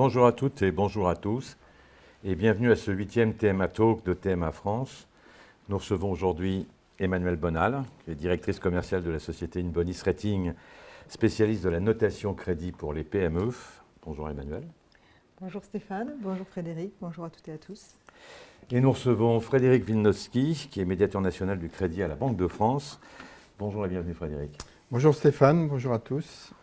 Bonjour à toutes et bonjour à tous et bienvenue à ce 8e TMA Talk de TMA France. Nous recevons aujourd'hui Emmanuelle Bonal, qui est directrice commerciale de la société Inbonis Rating, spécialiste de la notation crédit pour les PME. Bonjour Emmanuelle. Bonjour Stéphane, bonjour Frédéric, bonjour à toutes et à tous. Et nous recevons Frédéric Wilnowski, qui est médiateur national du crédit à la Banque de France. Bonjour et bienvenue Frédéric. Bonjour Stéphane, bonjour à tous.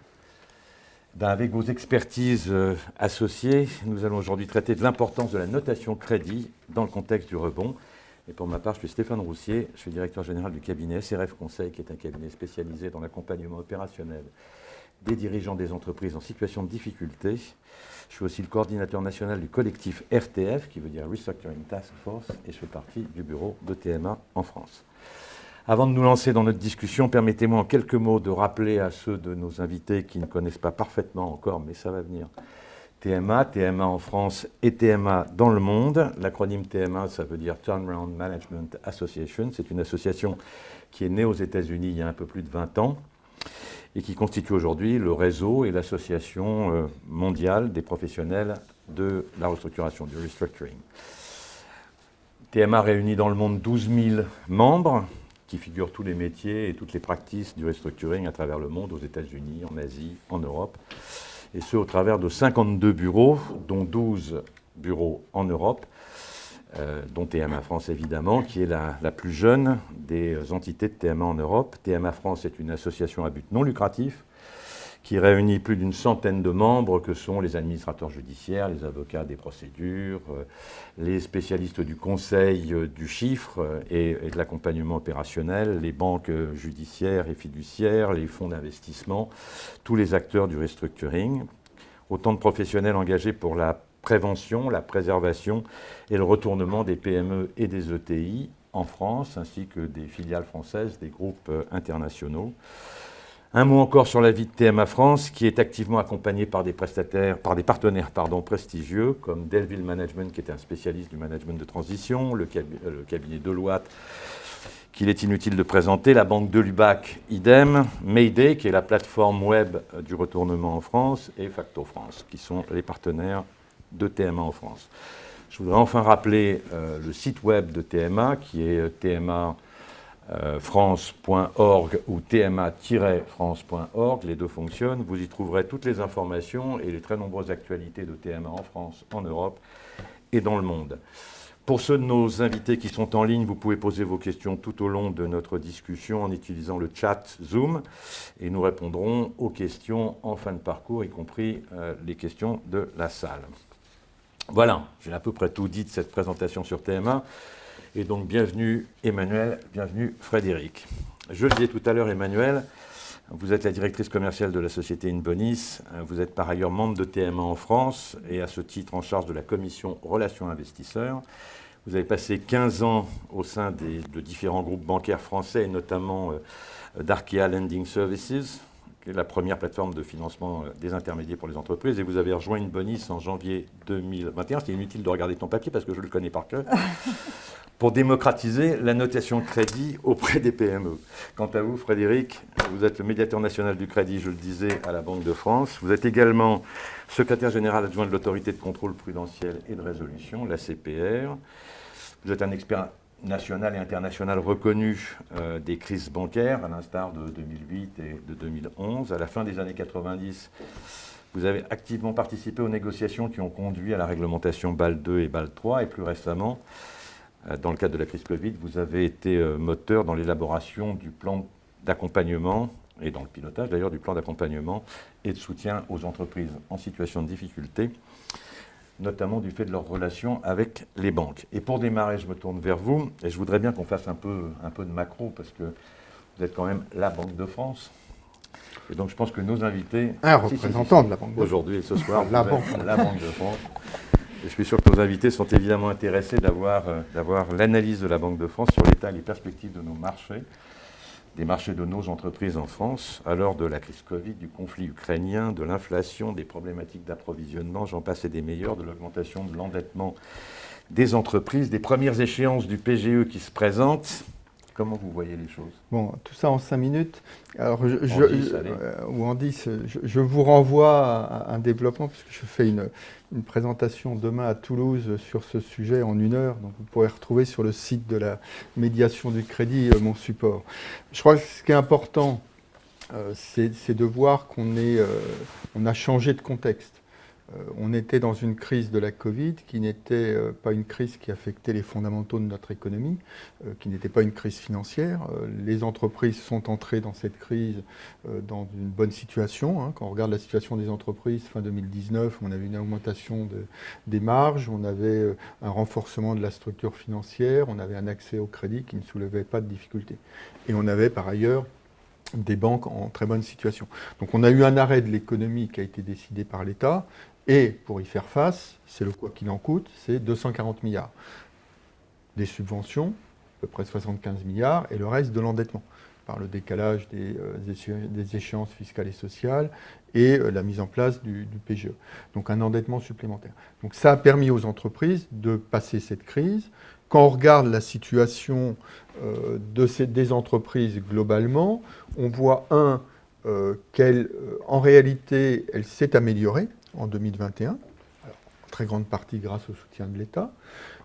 Avec vos expertises associées, nous allons aujourd'hui traiter de l'importance de la notation crédit dans le contexte du rebond. Et pour ma part, je suis Stéphane Roussier, je suis directeur général du cabinet SRF Conseil, qui est un cabinet spécialisé dans l'accompagnement opérationnel des dirigeants des entreprises en situation de difficulté. Je suis aussi le coordinateur national du collectif RTF, qui veut dire Restructuring Task Force, et je fais partie du bureau de TMA en France. Avant de nous lancer dans notre discussion, permettez-moi en quelques mots de rappeler à ceux de nos invités qui ne connaissent pas parfaitement encore, mais ça va venir, TMA en France et TMA dans le monde. L'acronyme TMA, ça veut dire Turnaround Management Association. C'est une association qui est née aux États-Unis il y a un peu plus de 20 ans et qui constitue aujourd'hui le réseau et l'association mondiale des professionnels de la restructuration, du restructuring. TMA réunit dans le monde 12 000 membres, qui figurent tous les métiers et toutes les pratiques du restructuring à travers le monde, aux États-Unis, en Asie, en Europe, et ce au travers de 52 bureaux, dont 12 bureaux en Europe, dont TMA France évidemment, qui est la plus jeune des entités de TMA en Europe. TMA France est une association à but non lucratif qui réunit plus d'une centaine de membres que sont les administrateurs judiciaires, les avocats des procédures, les spécialistes du conseil du chiffre et de l'accompagnement opérationnel, les banques judiciaires et fiduciaires, les fonds d'investissement, tous les acteurs du restructuring. Autant de professionnels engagés pour la prévention, la préservation et le retournement des PME et des ETI en France, ainsi que des filiales françaises, des groupes internationaux. Un mot encore sur la vie de TMA France, qui est activement accompagné par des partenaires prestigieux, comme Delville Management, qui est un spécialiste du management de transition, le cabinet Deloitte, qu'il est inutile de présenter, la banque de Lubac, idem, Mayday, qui est la plateforme web du retournement en France, et Facto France, qui sont les partenaires de TMA en France. Je voudrais enfin rappeler le site web de TMA, qui est france.org ou tma-france.org, les deux fonctionnent. Vous y trouverez toutes les informations et les très nombreuses actualités de TMA en France, en Europe et dans le monde. Pour ceux de nos invités qui sont en ligne, vous pouvez poser vos questions tout au long de notre discussion en utilisant le chat Zoom et nous répondrons aux questions en fin de parcours, y compris les questions de la salle. Voilà, j'ai à peu près tout dit de cette présentation sur TMA. Et donc, bienvenue Emmanuelle, bienvenue Frédéric. Je le disais tout à l'heure, Emmanuelle, vous êtes la directrice commerciale de la société Inbonis. Vous êtes par ailleurs membre de TMA en France et à ce titre en charge de la commission Relations Investisseurs. Vous avez passé 15 ans au sein de différents groupes bancaires français et notamment d'Arkea Lending Services, qui est la première plateforme de financement des intermédiaires pour les entreprises. Et vous avez rejoint Inbonis en janvier 2021. C'est inutile de regarder ton papier parce que je le connais par cœur. Pour démocratiser la notation de crédit auprès des PME. Quant à vous, Frédéric, vous êtes le médiateur national du crédit, je le disais, à la Banque de France. Vous êtes également secrétaire général adjoint de l'autorité de contrôle prudentiel et de résolution, la CPR. Vous êtes un expert national et international reconnu des crises bancaires, à l'instar de 2008 et de 2011. À la fin des années 90, vous avez activement participé aux négociations qui ont conduit à la réglementation BAL 2 et BAL 3, et plus récemment, dans le cadre de la crise Covid, vous avez été moteur dans l'élaboration du plan d'accompagnement, et dans le pilotage d'ailleurs du plan d'accompagnement et de soutien aux entreprises en situation de difficulté, notamment du fait de leurs relations avec les banques. Et pour démarrer, je me tourne vers vous, et je voudrais bien qu'on fasse un peu de macro, parce que vous êtes quand même la Banque de France. Et donc je pense que nos invités... Un représentant de la Banque de France. Aujourd'hui et ce soir, la vous Banque êtes la Banque de France. Et je suis sûr que nos invités sont évidemment intéressés d'avoir l'analyse de la Banque de France sur l'état et les perspectives de nos marchés, des marchés de nos entreprises en France, à l'heure de la crise Covid, du conflit ukrainien, de l'inflation, des problématiques d'approvisionnement, j'en passe et des meilleurs, de l'augmentation de l'endettement des entreprises, des premières échéances du PGE qui se présentent, Comment vous voyez les choses? Bon, tout ça en 5 minutes. Alors, ou en 10, je vous renvoie à un développement, puisque je fais une présentation demain à Toulouse sur ce sujet en 1 heure. Donc, vous pourrez retrouver sur le site de la médiation du crédit mon support. Je crois que ce qui est important, c'est de voir qu'on a changé de contexte. On était dans une crise de la Covid qui n'était pas une crise qui affectait les fondamentaux de notre économie, qui n'était pas une crise financière. Les entreprises sont entrées dans cette crise dans une bonne situation. Quand on regarde la situation des entreprises, fin 2019, on avait une augmentation des marges, on avait un renforcement de la structure financière, on avait un accès au crédit qui ne soulevait pas de difficultés. Et on avait par ailleurs des banques en très bonne situation. Donc on a eu un arrêt de l'économie qui a été décidé par l'État, et pour y faire face, c'est le quoi qu'il en coûte, c'est 240 milliards. Des subventions, à peu près 75 milliards, et le reste de l'endettement, par le décalage des échéances fiscales et sociales et la mise en place du PGE. Donc un endettement supplémentaire. Donc ça a permis aux entreprises de passer cette crise. Quand on regarde la situation des entreprises globalement, on voit qu'elle, en réalité, elle s'est améliorée en 2021, alors, en très grande partie grâce au soutien de l'État.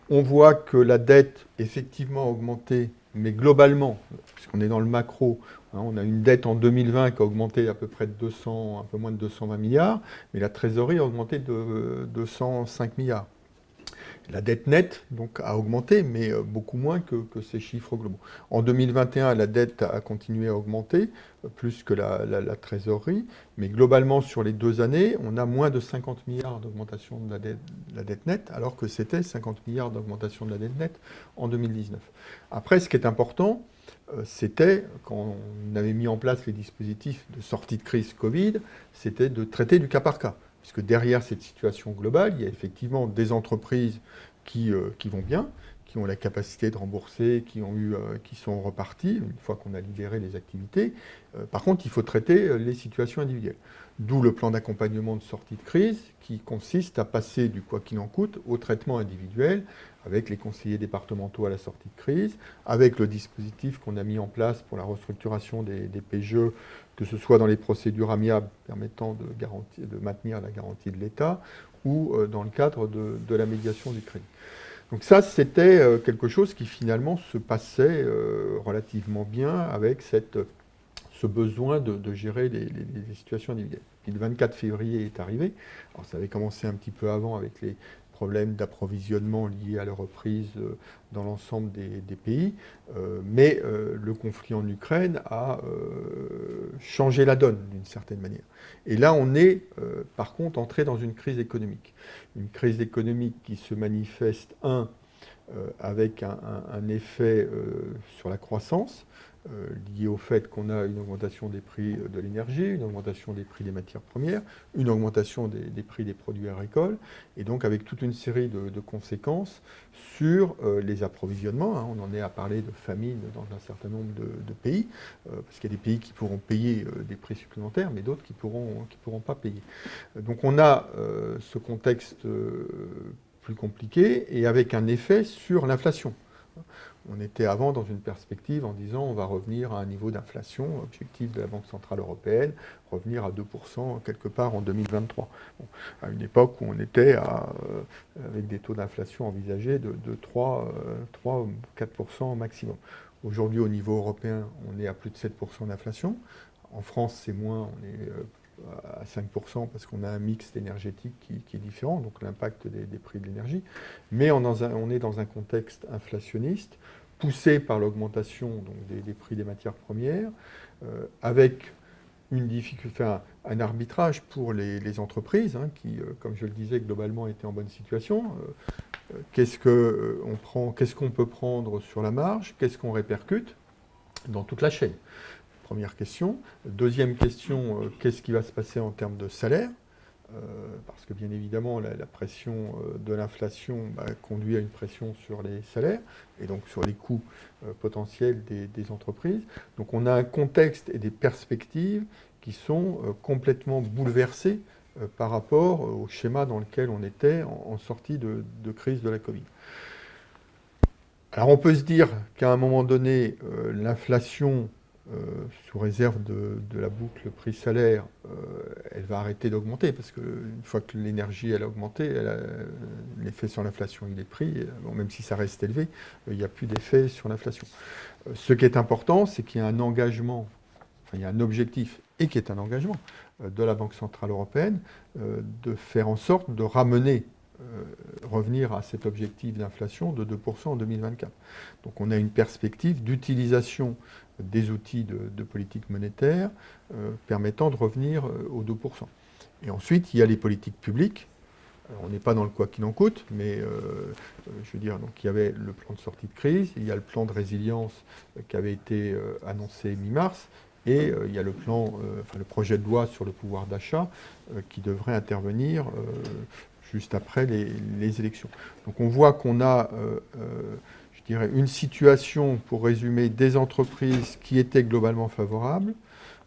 On voit que la dette, effectivement, a augmenté, mais globalement, puisqu'on est dans le macro, on a une dette en 2020 qui a augmenté à peu près de un peu moins de 220 milliards, mais la trésorerie a augmenté de 205 milliards. La dette nette donc, a augmenté, mais beaucoup moins que ces chiffres globaux. En 2021, la dette a continué à augmenter, plus que la trésorerie, mais globalement, sur les 2 années, on a moins de 50 milliards d'augmentation de la dette nette, alors que c'était 50 milliards d'augmentation de la dette nette en 2019. Après, ce qui est important, c'était, quand on avait mis en place les dispositifs de sortie de crise Covid, c'était de traiter du cas par cas. Puisque derrière cette situation globale, il y a effectivement des entreprises qui vont bien, qui ont la capacité de rembourser, qui sont reparties une fois qu'on a libéré les activités. Par contre, il faut traiter les situations individuelles. D'où le plan d'accompagnement de sortie de crise qui consiste à passer du quoi qu'il en coûte au traitement individuel avec les conseillers départementaux à la sortie de crise, avec le dispositif qu'on a mis en place pour la restructuration des PGE, que ce soit dans les procédures amiables permettant de maintenir la garantie de l'État ou dans le cadre de la médiation du crédit. Donc ça, c'était quelque chose qui finalement se passait relativement bien avec ce besoin de gérer les situations individuelles. Puis le 24 février est arrivé. Alors ça avait commencé un petit peu avant avec les problèmes d'approvisionnement liés à la reprise dans l'ensemble des pays. Mais le conflit en Ukraine a changé la donne d'une certaine manière. Et là, on est par contre entré dans une crise économique. Une crise économique qui se manifeste, avec un effet sur la croissance, lié au fait qu'on a une augmentation des prix de l'énergie, une augmentation des prix des matières premières, une augmentation des prix des produits agricoles, et donc avec toute une série de conséquences sur les approvisionnements. On en est à parler de famine dans un certain nombre de pays, parce qu'il y a des pays qui pourront payer des prix supplémentaires, mais d'autres qui pourront pas payer. Donc on a ce contexte plus compliqué et avec un effet sur l'inflation. On était avant dans une perspective en disant on va revenir à un niveau d'inflation, objectif de la Banque Centrale Européenne, revenir à 2% quelque part en 2023. Bon, à une époque où on était avec des taux d'inflation envisagés de 3 ou 4% maximum. Aujourd'hui, au niveau européen, on est à plus de 7% d'inflation. En France, c'est moins, on est à 5% parce qu'on a un mix énergétique qui est différent, donc l'impact des prix de l'énergie. Mais on est dans un contexte inflationniste, poussé par l'augmentation des prix des matières premières, avec une difficulté, un arbitrage pour les entreprises, qui, comme je le disais, globalement étaient en bonne situation. Qu'est-ce qu'on peut prendre sur la marge? Qu'est-ce qu'on répercute dans toute la chaîne? Première question. Deuxième question, qu'est-ce qui va se passer en termes de salaire? Parce que bien évidemment, la pression de l'inflation conduit à une pression sur les salaires et donc sur les coûts potentiels des entreprises. Donc on a un contexte et des perspectives qui sont complètement bouleversées par rapport au schéma dans lequel on était en sortie de crise de la Covid. Alors on peut se dire qu'à un moment donné, l'inflation, sous réserve de la boucle prix-salaire, elle va arrêter d'augmenter, parce qu'une fois que l'énergie elle a augmenté, l'effet sur l'inflation il est pris, bon, même si ça reste élevé, il n'y a plus d'effet sur l'inflation. Ce qui est important, c'est qu'il y a un engagement, enfin il y a un objectif, et qui est un engagement de la Banque Centrale Européenne, de faire en sorte de revenir à cet objectif d'inflation de 2% en 2024. Donc on a une perspective d'utilisation des outils de politique monétaire permettant de revenir aux 2%. Et ensuite, il y a les politiques publiques. Alors, on n'est pas dans le quoi qu'il en coûte, mais je veux dire, donc, il y avait le plan de sortie de crise, il y a le plan de résilience qui avait été annoncé mi-mars, et il y a le projet de loi sur le pouvoir d'achat qui devrait intervenir juste après les élections. Donc on voit qu'on a, je dirais, une situation, pour résumer, des entreprises qui étaient globalement favorables,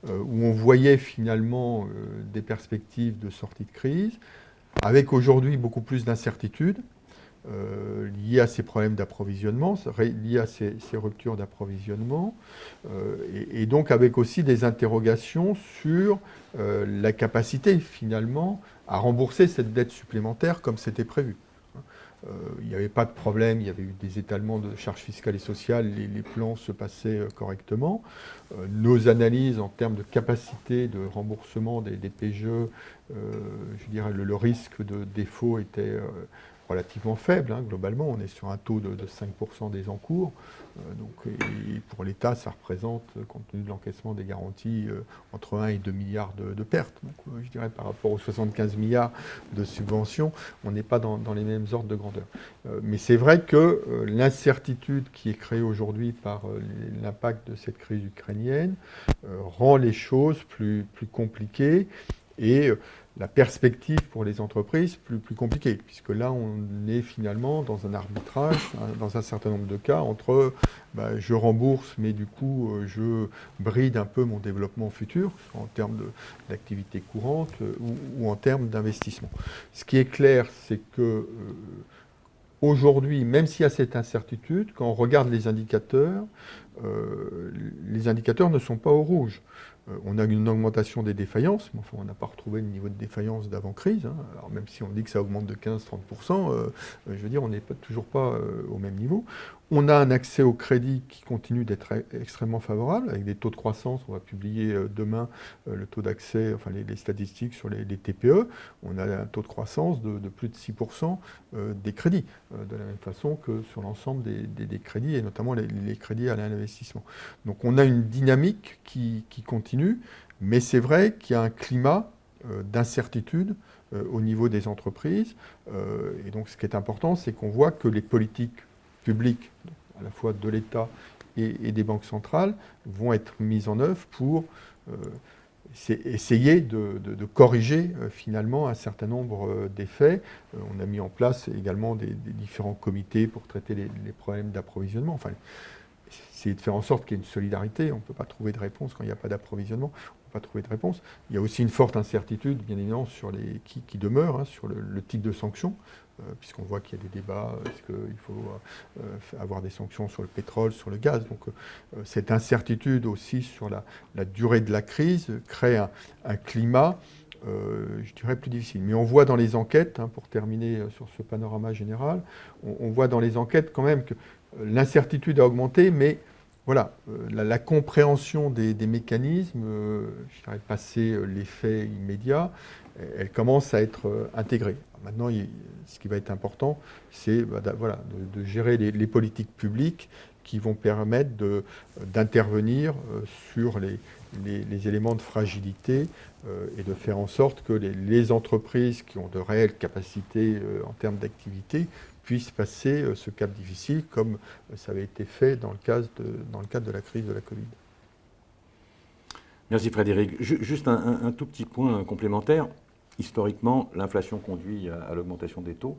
où on voyait finalement des perspectives de sortie de crise, avec aujourd'hui beaucoup plus d'incertitudes liées à ces problèmes d'approvisionnement, liées à ces ruptures d'approvisionnement, et donc avec aussi des interrogations sur la capacité finalement à rembourser cette dette supplémentaire comme c'était prévu. Il n'y avait pas de problème, il y avait eu des étalements de charges fiscales et sociales, les plans se passaient correctement. Nos analyses en termes de capacité de remboursement des PGE, je dirais le risque de défaut était relativement faible. Globalement, on est sur un taux de 5% des encours. Et pour l'État, ça représente, compte tenu de l'encaissement des garanties, entre 1 et 2 milliards de pertes. Donc, je dirais par rapport aux 75 milliards de subventions, on n'est pas dans les mêmes ordres de grandeur. Mais c'est vrai que l'incertitude qui est créée aujourd'hui par l'impact de cette crise ukrainienne rend les choses plus compliquées, et la perspective pour les entreprises plus compliquée, puisque là on est finalement dans un arbitrage, dans un certain nombre de cas, entre je rembourse, mais du coup je bride un peu mon développement futur, en termes d'activité courante ou en termes d'investissement. Ce qui est clair, c'est que aujourd'hui, même s'il y a cette incertitude, quand on regarde les indicateurs ne sont pas au rouge. On a une augmentation des défaillances, mais enfin, on n'a pas retrouvé le niveau de défaillance d'avant-crise. Alors même si on dit que ça augmente de 15-30%, je veux dire, on n'est toujours pas au même niveau. On a un accès au crédit qui continue d'être extrêmement favorable, avec des taux de croissance. On va publier demain le taux d'accès, enfin les statistiques sur les TPE. On a un taux de croissance de plus de 6% des crédits, de la même façon que sur l'ensemble des crédits, et notamment les crédits à l'investissement. Donc on a une dynamique qui continue, mais c'est vrai qu'il y a un climat d'incertitude au niveau des entreprises. Et donc ce qui est important, c'est qu'on voit que les politiques publiques, à la fois de l'État et des banques centrales, vont être mises en œuvre pour essayer de corriger finalement un certain nombre d'effets. On a mis en place également des différents comités pour traiter les problèmes d'approvisionnement. Enfin, essayer de faire en sorte qu'il y ait une solidarité. On ne peut pas trouver de réponse quand il n'y a pas d'approvisionnement. On ne peut pas trouver de réponse. Il y a aussi une forte incertitude, bien évidemment, sur qui demeure, sur le type de sanctions, puisqu'on voit qu'il y a des débats. Est-ce qu'il faut avoir des sanctions sur le pétrole, sur le gaz? Donc cette incertitude aussi sur la durée de la crise crée un climat, je dirais, plus difficile. Mais on voit dans les enquêtes, pour terminer sur ce panorama général, on voit dans les enquêtes quand même que l'incertitude a augmenté, mais voilà, la compréhension des mécanismes, je dirais, passer l'effet immédiat, elle commence à être intégrée. Maintenant, ce qui va être important, c'est de gérer les politiques publiques qui vont permettre d'intervenir sur les éléments de fragilité et de faire en sorte que les entreprises qui ont de réelles capacités en termes d'activité puissent passer ce cap difficile, comme ça avait été fait dans le cadre de la crise de la Covid. Merci Frédéric. Juste un tout petit point complémentaire. Historiquement, l'inflation conduit à l'augmentation des taux,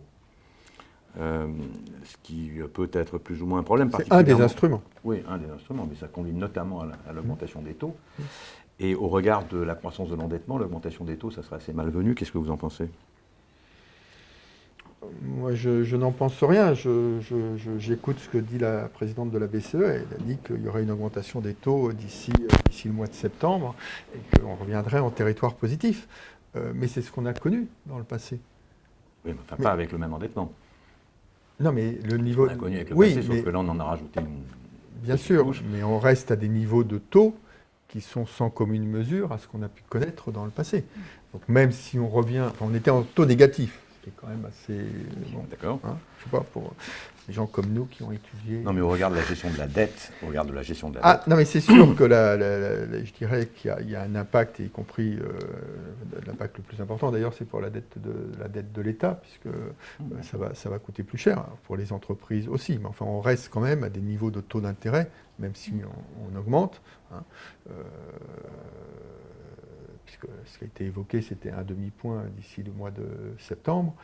ce qui peut être plus ou moins un problème. C'est un des instruments. Oui, un des instruments, mais ça conduit notamment à l'augmentation des taux. Et au regard de la croissance de l'endettement, l'augmentation des taux, ça serait assez malvenu. Qu'est-ce que vous en pensez ? Moi, je n'en pense rien. J'écoute ce que dit la présidente de la BCE. Elle a dit qu'il y aurait une augmentation des taux d'ici le mois de septembre et qu'on reviendrait en territoire positif. Mais c'est ce qu'on a connu dans le passé. Oui, mais enfin, pas avec le même endettement. Non, mais le niveau... On a connu avec le passé, sauf que là, on en a rajouté une... Bien sûr, mais on reste à des niveaux de taux qui sont sans commune mesure à ce qu'on a pu connaître dans le passé. Donc même si on revient... Enfin, on était en taux négatif. C'est quand même assez... Bon, d'accord. Hein, je sais pas, pour les gens comme nous qui ont étudié... Non, mais au regard de la gestion de la dette, non, mais c'est sûr que je dirais qu'il y a un impact, y compris l'impact le plus important d'ailleurs, c'est pour la dette de l'État, puisque ça va coûter plus cher, pour les entreprises aussi. Mais enfin, on reste quand même à des niveaux de taux d'intérêt, même si on augmente. Hein, puisque ce qui a été évoqué, c'était un demi-point d'ici le mois de septembre.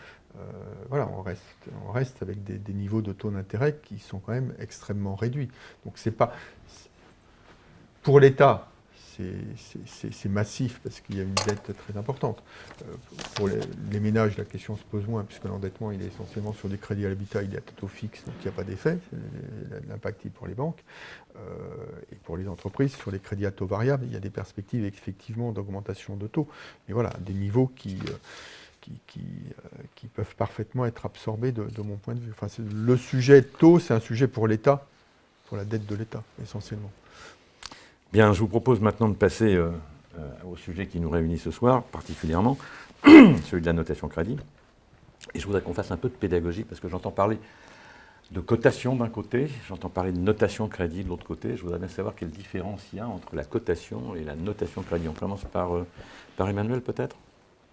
Voilà, on reste avec des niveaux de taux d'intérêt qui sont quand même extrêmement réduits. Donc c'est pas... Pour l'État, c'est massif parce qu'il y a une dette très importante. Pour les ménages, la question se pose moins, puisque l'endettement, il est essentiellement sur des crédits à l'habitat, il est à taux fixe, donc il n'y a pas d'effet. L'impact est pour les banques. Et pour les entreprises, sur les crédits à taux variable, il y a des perspectives effectivement d'augmentation de taux. Mais voilà, des niveaux qui peuvent parfaitement être absorbés de mon point de vue. Enfin, le sujet taux, c'est un sujet pour l'État, pour la dette de l'État, essentiellement. Bien, je vous propose maintenant de passer au sujet qui nous réunit ce soir, particulièrement, celui de la notation crédit. Et je voudrais qu'on fasse un peu de pédagogie, parce que j'entends parler de cotation d'un côté, j'entends parler de notation crédit de l'autre côté. Je voudrais bien savoir quelle différence il y a entre la cotation et la notation crédit. On commence par Emmanuel, peut-être ?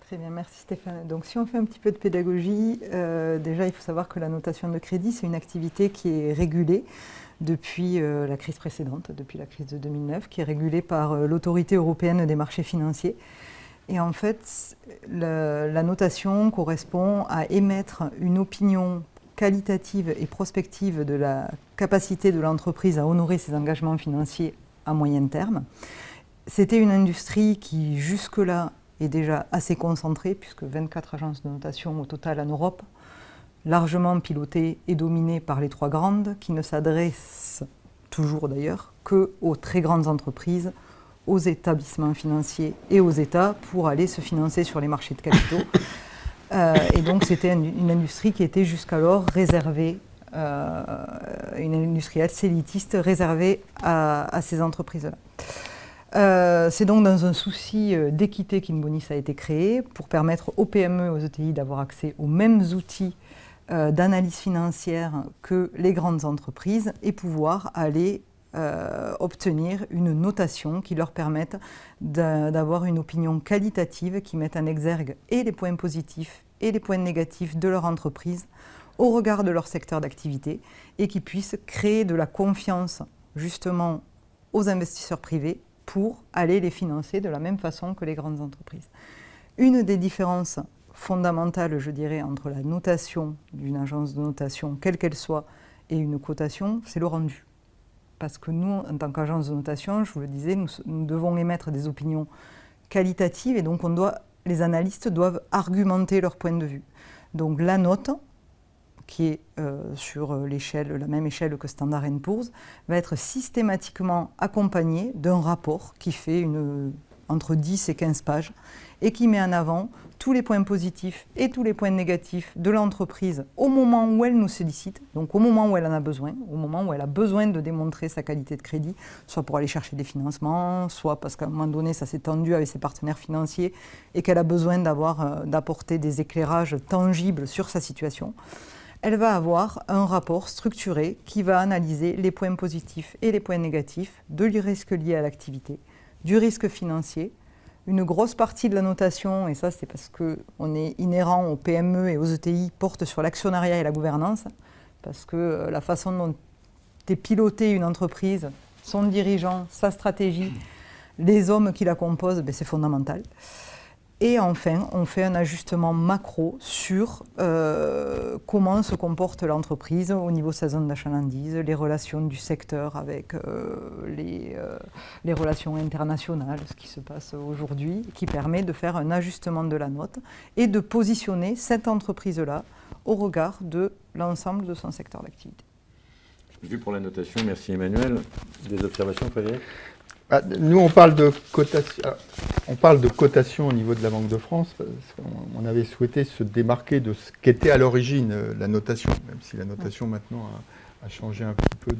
Très bien, merci Stéphane. Donc si on fait un petit peu de pédagogie, déjà il faut savoir que la notation de crédit, c'est une activité qui est régulée depuis la crise précédente, depuis la crise de 2009, qui est régulée par l'Autorité européenne des marchés financiers. Et en fait, la notation correspond à émettre une opinion qualitative et prospective de la capacité de l'entreprise à honorer ses engagements financiers à moyen terme. C'était une industrie qui, jusque-là, est déjà assez concentrée, puisque 24 agences de notation au total en Europe, largement pilotées et dominées par les trois grandes, qui ne s'adressent toujours d'ailleurs qu'aux très grandes entreprises, aux établissements financiers et aux États pour aller se financer sur les marchés de capitaux. Et donc c'était une industrie qui était jusqu'alors réservée, une industrie assez élitiste réservée à ces entreprises-là. C'est donc dans un souci d'équité qu'Inbonis a été créé pour permettre aux PME et aux ETI d'avoir accès aux mêmes outils d'analyse financière que les grandes entreprises et pouvoir aller obtenir une notation qui leur permette d'avoir une opinion qualitative qui mette en exergue et les points positifs et les points négatifs de leur entreprise au regard de leur secteur d'activité et qui puisse créer de la confiance justement aux investisseurs privés pour aller les financer de la même façon que les grandes entreprises. Une des différences fondamentale, je dirais, entre la notation d'une agence de notation, quelle qu'elle soit, et une cotation, c'est le rendu. Parce que nous, en tant qu'agence de notation, je vous le disais, nous devons émettre des opinions qualitatives et donc les analystes doivent argumenter leur point de vue. Donc la note, qui est sur la même échelle que Standard & Poor's, va être systématiquement accompagnée d'un rapport qui fait entre 10 et 15 pages et qui met en avant tous les points positifs et tous les points négatifs de l'entreprise au moment où elle nous sollicite, donc au moment où elle en a besoin, au moment où elle a besoin de démontrer sa qualité de crédit, soit pour aller chercher des financements, soit parce qu'à un moment donné, ça s'est tendu avec ses partenaires financiers et qu'elle a besoin d'apporter des éclairages tangibles sur sa situation. Elle va avoir un rapport structuré qui va analyser les points positifs et les points négatifs de risque lié à l'activité, du risque financier. Une grosse partie de la notation, et ça c'est parce qu'on est inhérent aux PME et aux ETI, porte sur l'actionnariat et la gouvernance, parce que la façon dont est pilotée une entreprise, son dirigeant, sa stratégie, les hommes qui la composent, c'est fondamental. Et enfin, on fait un ajustement macro sur comment se comporte l'entreprise au niveau de sa zone d'achalandise, les relations du secteur avec les relations internationales, ce qui se passe aujourd'hui, qui permet de faire un ajustement de la note et de positionner cette entreprise-là au regard de l'ensemble de son secteur d'activité. Vu pour la notation, merci Emmanuel. Des observations, Frédéric ? Nous, on parle de cotation au niveau de la Banque de France, parce qu'on avait souhaité se démarquer de ce qu'était à l'origine la notation, même si la notation maintenant a changé un petit peu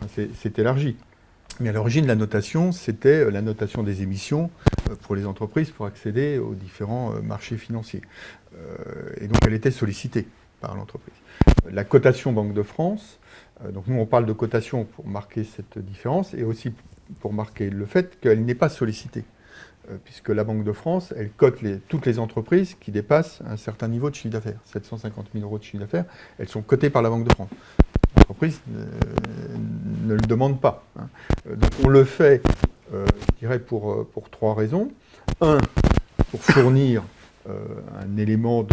s'est élargie. Mais à l'origine, la notation, c'était la notation des émissions pour les entreprises pour accéder aux différents marchés financiers. Et donc, elle était sollicitée par l'entreprise. La cotation Banque de France, donc nous, on parle de cotation pour marquer cette différence et aussi pour marquer le fait qu'elle n'est pas sollicitée, puisque la Banque de France, elle cote toutes les entreprises qui dépassent un certain niveau de chiffre d'affaires. 750 000 € de chiffre d'affaires, elles sont cotées par la Banque de France. L'entreprise ne le demande pas. Donc on le fait, je dirais, pour 3 raisons. 1, pour fournir un élément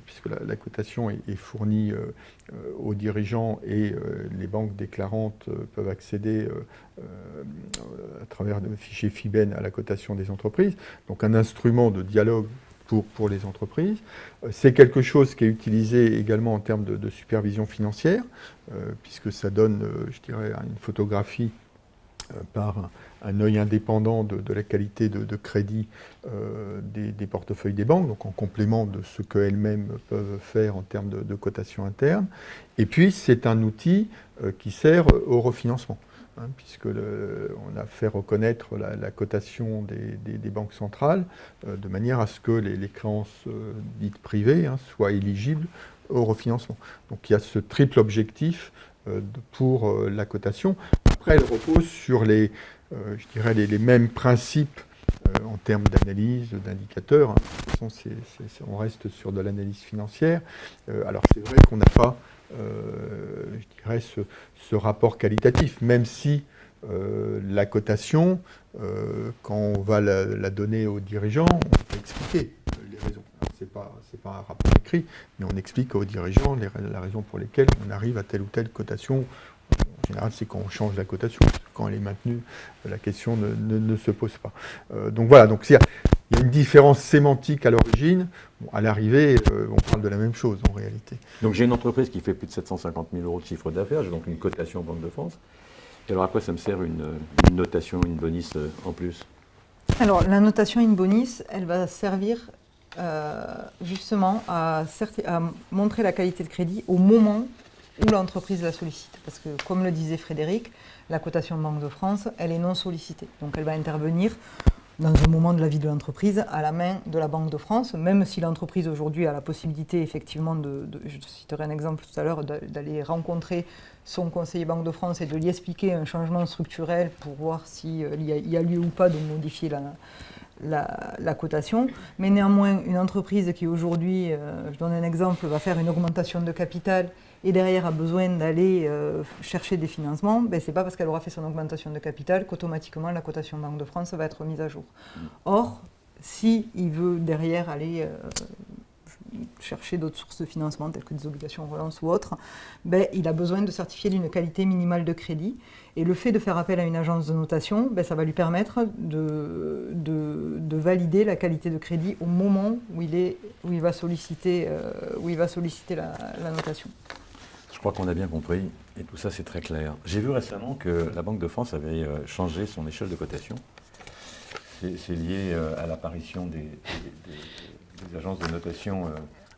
puisque la cotation est fournie aux dirigeants et les banques déclarantes peuvent accéder à travers des fichiers FIBEN à la cotation des entreprises. Donc un instrument de dialogue pour les entreprises. C'est quelque chose qui est utilisé également en termes de supervision financière, puisque ça donne, je dirais, une photographie par un œil indépendant de la qualité de crédit des portefeuilles des banques, donc en complément de ce qu'elles-mêmes peuvent faire en termes de cotation interne. Et puis, c'est un outil qui sert au refinancement, puisque on a fait reconnaître la cotation des banques centrales de manière à ce que les créances dites privées soient éligibles au refinancement. Donc, il y a ce triple objectif pour la cotation. Après, elle repose sur je dirais les mêmes principes en termes d'analyse, d'indicateurs. De toute façon, on reste sur de l'analyse financière. Alors, c'est vrai qu'on n'a pas, je dirais, ce rapport qualitatif, même si la cotation, quand on va la donner aux dirigeants, on peut expliquer les raisons. C'est pas un rapport écrit, mais on explique aux dirigeants la raison pour laquelle on arrive à telle ou telle cotation. En général, c'est quand on change la cotation. Quand elle est maintenue, la question ne se pose pas. Donc voilà, il y a une différence sémantique à l'origine. Bon, à l'arrivée, on parle de la même chose en réalité. Donc j'ai une entreprise qui fait plus de 750 000 € de chiffre d'affaires, j'ai donc une cotation Banque de France. Et alors à quoi ça me sert une notation, une bonus en plus ? Alors la notation in bonus, elle va servir justement à montrer la qualité de crédit au moment où l'entreprise la sollicite. Parce que, comme le disait Frédéric, la cotation Banque de France, elle est non sollicitée. Donc elle va intervenir dans un moment de la vie de l'entreprise à la main de la Banque de France, même si l'entreprise aujourd'hui a la possibilité effectivement je citerai un exemple tout à l'heure, d'aller rencontrer son conseiller Banque de France et de lui expliquer un changement structurel pour voir s'il y a lieu ou pas de modifier la cotation. Mais néanmoins, une entreprise qui aujourd'hui, je donne un exemple, va faire une augmentation de capital et derrière a besoin d'aller chercher des financements, ce n'est pas parce qu'elle aura fait son augmentation de capital qu'automatiquement la cotation Banque de France va être mise à jour. Or, s'il veut derrière aller chercher d'autres sources de financement, telles que des obligations relance ou autres, il a besoin de certifier d'une qualité minimale de crédit. Et le fait de faire appel à une agence de notation, ça va lui permettre de valider la qualité de crédit au moment où il va solliciter la notation. Je crois qu'on a bien compris, et tout ça c'est très clair. J'ai vu récemment que la Banque de France avait changé son échelle de cotation. C'est lié à l'apparition des agences de notation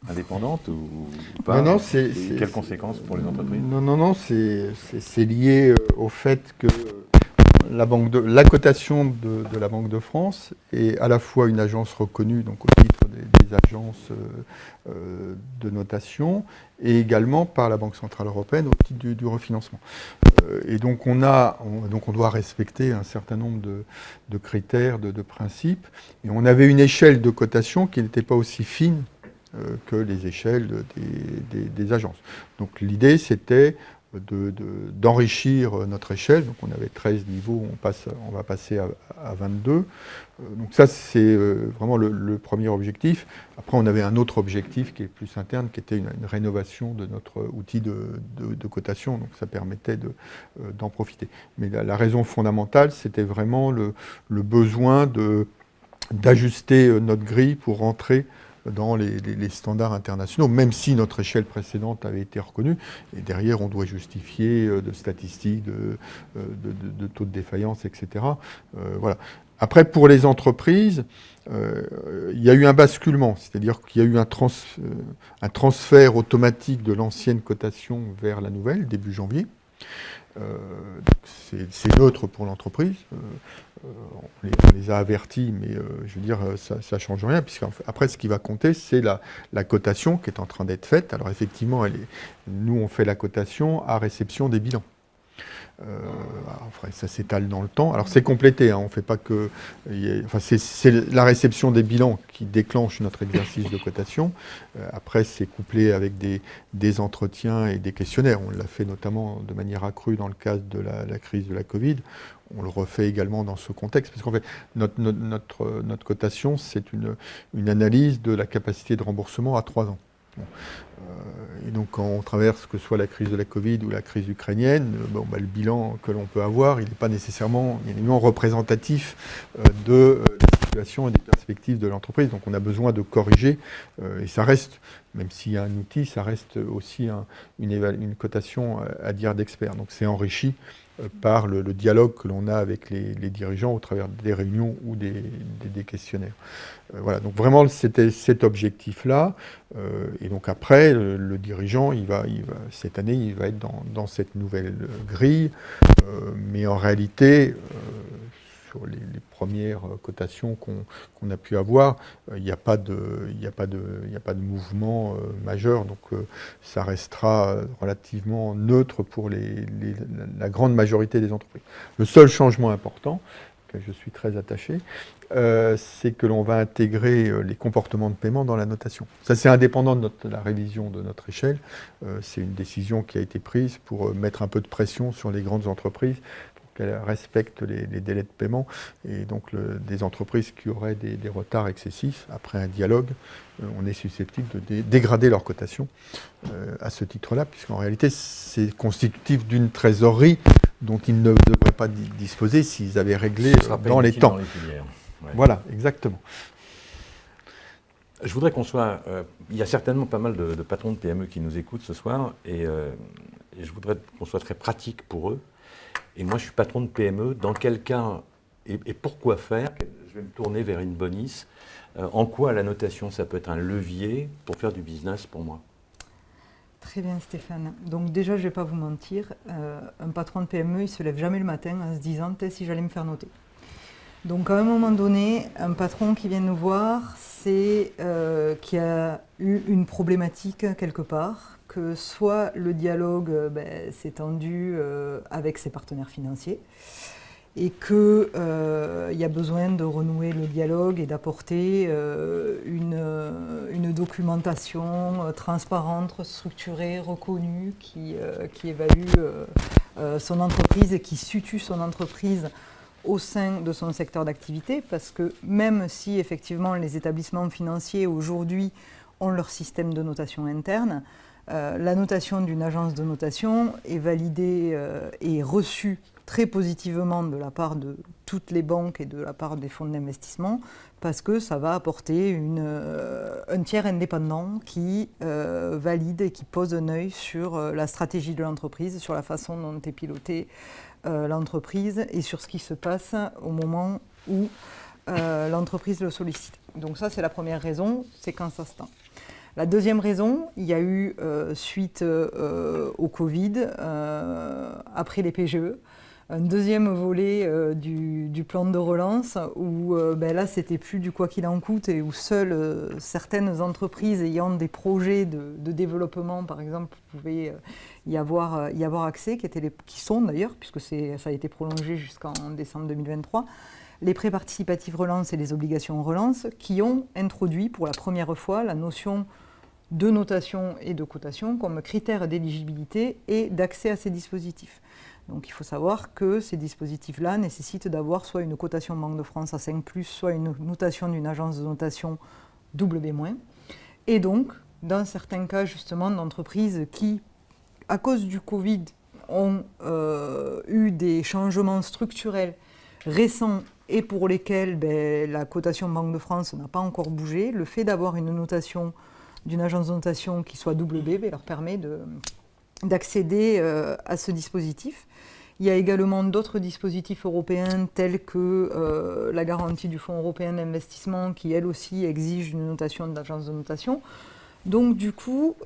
indépendantes ou pas? Non, quelles conséquences pour les entreprises? Non, c'est lié au fait que la cotation de la Banque de France est à la fois une agence reconnue, donc au titre des agences de notation, et également par la Banque Centrale Européenne au titre du refinancement. Et donc on doit respecter un certain nombre de critères, de principes. Et on avait une échelle de cotation qui n'était pas aussi fine que les échelles des agences. Donc l'idée, c'était d'enrichir notre échelle. Donc on avait 13 niveaux, on va passer à 22. Donc ça, c'est vraiment le premier objectif. Après, on avait un autre objectif qui est plus interne, qui était une rénovation de notre outil de cotation. Donc ça permettait d'en profiter. Mais la raison fondamentale, c'était vraiment le besoin d'ajuster notre grille pour rentrer dans les standards internationaux, même si notre échelle précédente avait été reconnue. Et derrière, on doit justifier de statistiques, de taux de défaillance, etc. Voilà. Après, pour les entreprises, il y a eu un basculement, c'est-à-dire qu'il y a eu un transfert automatique de l'ancienne cotation vers la nouvelle, début janvier. C'est neutre pour l'entreprise. On les a avertis, mais je veux dire, ça ne change rien, puisqu'après, ce qui va compter, c'est la cotation qui est en train d'être faite. Alors effectivement, nous, on fait la cotation à réception des bilans. Ça s'étale dans le temps. Alors c'est complété, hein, on fait pas que. C'est la réception des bilans qui déclenche notre exercice de cotation. Après, c'est couplé avec des entretiens et des questionnaires. On l'a fait notamment de manière accrue dans le cadre de la crise de la Covid. On le refait également dans ce contexte, parce qu'en fait, notre cotation, c'est une analyse de la capacité de remboursement à 3 ans. Bon. Et donc quand on traverse que ce soit la crise de la Covid ou la crise ukrainienne, le bilan que l'on peut avoir, il n'est pas nécessairement représentatif de la situation et des perspectives de l'entreprise. Donc on a besoin de corriger, et ça reste, même s'il y a un outil, ça reste aussi une cotation à dire d'experts. Donc c'est enrichi par le dialogue que l'on a avec les dirigeants au travers des réunions ou des questionnaires. Voilà, donc vraiment c'était cet objectif-là. Et donc après, le dirigeant, cette année, il va être dans cette nouvelle grille. Mais en réalité, sur les premières cotations qu'on a pu avoir, il n'y a pas de mouvement majeur, donc ça restera relativement neutre pour la grande majorité des entreprises. Le seul changement important, auquel je suis très attaché, c'est que l'on va intégrer les comportements de paiement dans la notation. Ça, c'est indépendant de la révision de notre échelle. C'est une décision qui a été prise pour mettre un peu de pression sur les grandes entreprises, qu'elles respectent les délais de paiement, et donc des entreprises qui auraient des retards excessifs, après un dialogue, on est susceptible de dégrader leur cotation à ce titre-là, puisqu'en réalité c'est constitutif d'une trésorerie dont ils ne devraient pas disposer s'ils avaient réglé dans les temps. Ouais. Voilà, exactement. Je voudrais qu'on soit... il y a certainement pas mal de patrons de PME qui nous écoutent ce soir, et je voudrais qu'on soit très pratique pour eux. Et moi, je suis patron de PME. Dans quel cas et pourquoi faire? Je vais me tourner vers une Bonis. En quoi la notation, ça peut être un levier pour faire du business pour moi? Très bien, Stéphane. Donc déjà, je ne vais pas vous mentir, un patron de PME, il ne se lève jamais le matin en se disant « si j'allais me faire noter ». Donc à un moment donné, un patron qui vient nous voir, c'est qui a eu une problématique quelque part, que soit le dialogue s'est tendu avec ses partenaires financiers et qu'il y a besoin de renouer le dialogue et d'apporter une documentation transparente, structurée, reconnue, qui évalue son entreprise et qui situe son entreprise au sein de son secteur d'activité, parce que même si effectivement les établissements financiers aujourd'hui ont leur système de notation interne, la notation d'une agence de notation est validée et reçue très positivement de la part de toutes les banques et de la part des fonds d'investissement, parce que ça va apporter un tiers indépendant qui valide et qui pose un œil sur la stratégie de l'entreprise, sur la façon dont est pilotée l'entreprise et sur ce qui se passe au moment où l'entreprise le sollicite. Donc ça, c'est la première raison, c'est quand ça se tend. La deuxième raison, il y a eu, suite au Covid, après les PGE, un deuxième volet du plan de relance où là, c'était plus du quoi qu'il en coûte et où seules certaines entreprises ayant des projets de développement, par exemple, pouvaient y avoir accès, qui sont d'ailleurs, puisque ça a été prolongé jusqu'en décembre 2023, les prêts participatifs relance et les obligations relance, qui ont introduit pour la première fois la notion de notation et de cotation comme critères d'éligibilité et d'accès à ces dispositifs. Donc il faut savoir que ces dispositifs-là nécessitent d'avoir soit une cotation Banque de France à 5+, soit une notation d'une agence de notation W-. Et donc, dans certains cas justement d'entreprises qui, à cause du Covid, ont eu des changements structurels récents et pour lesquels la cotation Banque de France n'a pas encore bougé, le fait d'avoir une notation d'une agence de notation qui soit W leur permet d'accéder à ce dispositif. Il y a également d'autres dispositifs européens tels que la garantie du Fonds européen d'investissement qui, elle aussi, exige une notation d'agence de notation. Donc du coup,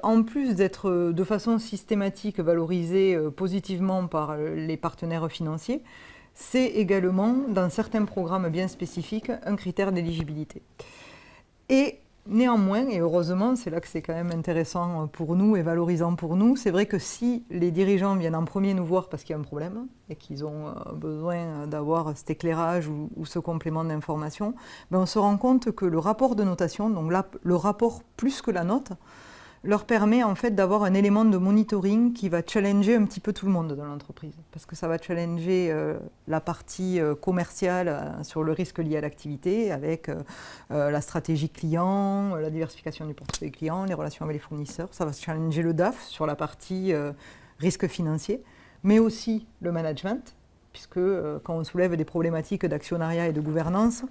en plus d'être de façon systématique valorisé positivement par les partenaires financiers, c'est également, dans certains programmes bien spécifiques, un critère d'éligibilité. Et néanmoins, et heureusement, c'est là que c'est quand même intéressant pour nous et valorisant pour nous, c'est vrai que si les dirigeants viennent en premier nous voir parce qu'il y a un problème et qu'ils ont besoin d'avoir cet éclairage ou ce complément d'information, on se rend compte que le rapport de notation, donc là, le rapport plus que la note, leur permet en fait d'avoir un élément de monitoring qui va challenger un petit peu tout le monde dans l'entreprise. Parce que ça va challenger la partie commerciale sur le risque lié à l'activité, avec la stratégie client, la diversification du portefeuille client, les relations avec les fournisseurs. Ça va challenger le DAF sur la partie risque financier, mais aussi le management, puisque quand on soulève des problématiques d'actionnariat et de gouvernance,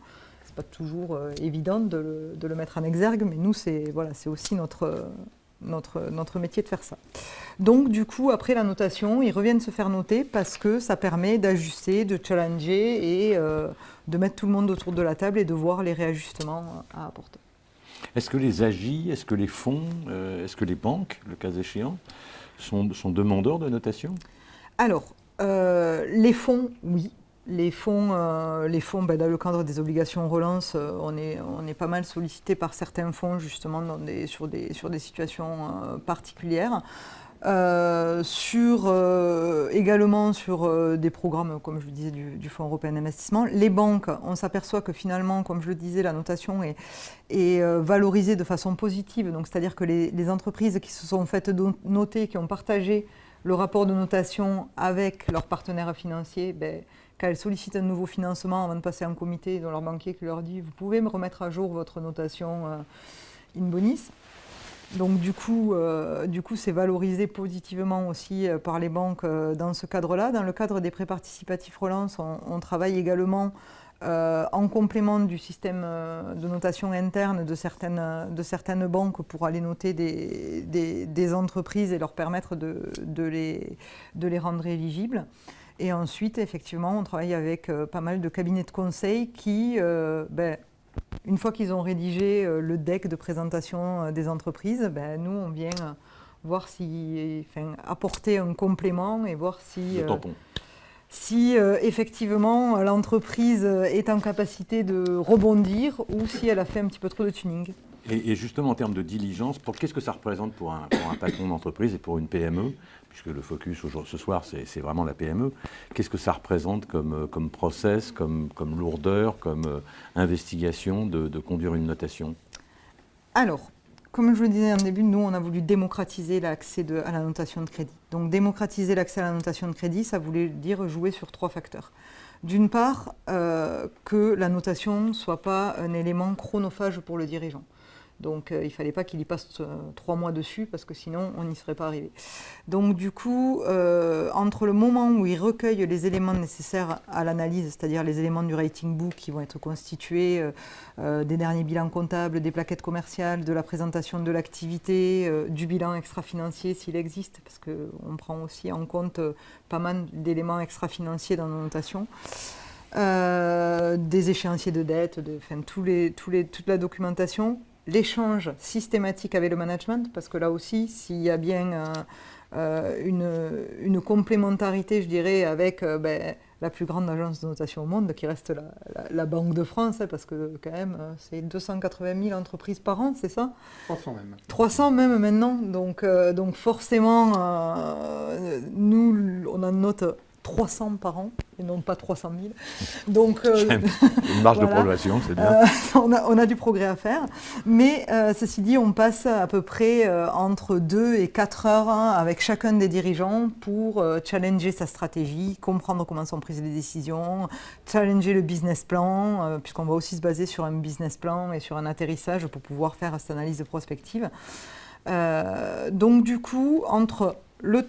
c'est pas toujours évident de le mettre en exergue, mais nous, c'est aussi notre métier de faire ça. Donc du coup, après la notation, ils reviennent se faire noter parce que ça permet d'ajuster, de challenger et de mettre tout le monde autour de la table et de voir les réajustements à apporter. Est-ce que les AGI, est-ce que les fonds, est-ce que les banques, le cas échéant, sont demandeurs de notation? Alors, les fonds, oui. Les fonds dans le cadre des obligations relance, on est pas mal sollicité par certains fonds justement sur des situations particulières. Également sur des programmes, comme je le disais, du Fonds européen d'investissement. Les banques, on s'aperçoit que finalement, comme je le disais, la notation est valorisée de façon positive. Donc, c'est-à-dire que les entreprises qui se sont faites noter, qui ont partagé le rapport de notation avec leurs partenaires financiers, quand elles sollicitent un nouveau financement avant de passer en comité, dans leur banquier qui leur dit « Vous pouvez me remettre à jour votre notation in bonis ». Donc du coup, c'est valorisé positivement aussi par les banques dans ce cadre-là. Dans le cadre des prêts participatifs relance, on travaille également en complément du système de notation interne de certaines banques pour aller noter des entreprises et leur permettre de les rendre éligibles. Et ensuite, effectivement, on travaille avec pas mal de cabinets de conseil qui, une fois qu'ils ont rédigé le deck de présentation des entreprises, nous, on vient voir apporter un complément et voir si effectivement l'entreprise est en capacité de rebondir ou si elle a fait un petit peu trop de tuning. Et justement, en termes de diligence, qu'est-ce que ça représente pour un patron d'entreprise et pour une PME, puisque le focus ce soir, c'est vraiment la PME, qu'est-ce que ça représente comme process, comme lourdeur, comme investigation de conduire une notation? Alors, comme je le disais en début, nous, on a voulu démocratiser l'accès à la notation de crédit. Donc, démocratiser l'accès à la notation de crédit, ça voulait dire jouer sur 3 facteurs. D'une part, que la notation ne soit pas un élément chronophage pour le dirigeant. Donc il ne fallait pas qu'il y passe 3 mois dessus parce que sinon on n'y serait pas arrivé. Donc du coup, entre le moment où il recueille les éléments nécessaires à l'analyse, c'est-à-dire les éléments du rating book qui vont être constitués des derniers bilans comptables, des plaquettes commerciales, de la présentation de l'activité, du bilan extra-financier s'il existe, parce qu'on prend aussi en compte pas mal d'éléments extra-financiers dans nos notations. Des échéanciers de dette, toute la documentation, l'échange systématique avec le management, parce que là aussi, s'il y a bien une complémentarité, je dirais, avec la plus grande agence de notation au monde, qui reste la Banque de France, parce que quand même, c'est 280 000 entreprises par an, c'est ça? 300 même. 300 même maintenant, donc forcément, nous, on en note 300 par an, et non pas 300 000. Donc, une marge de progression, c'est bien. On a du progrès à faire. Mais ceci dit, on passe à peu près entre 2 et 4 heures avec chacun des dirigeants pour challenger sa stratégie, comprendre comment sont prises les décisions, challenger le business plan, puisqu'on va aussi se baser sur un business plan et sur un atterrissage pour pouvoir faire cette analyse de prospective. Donc du coup, entre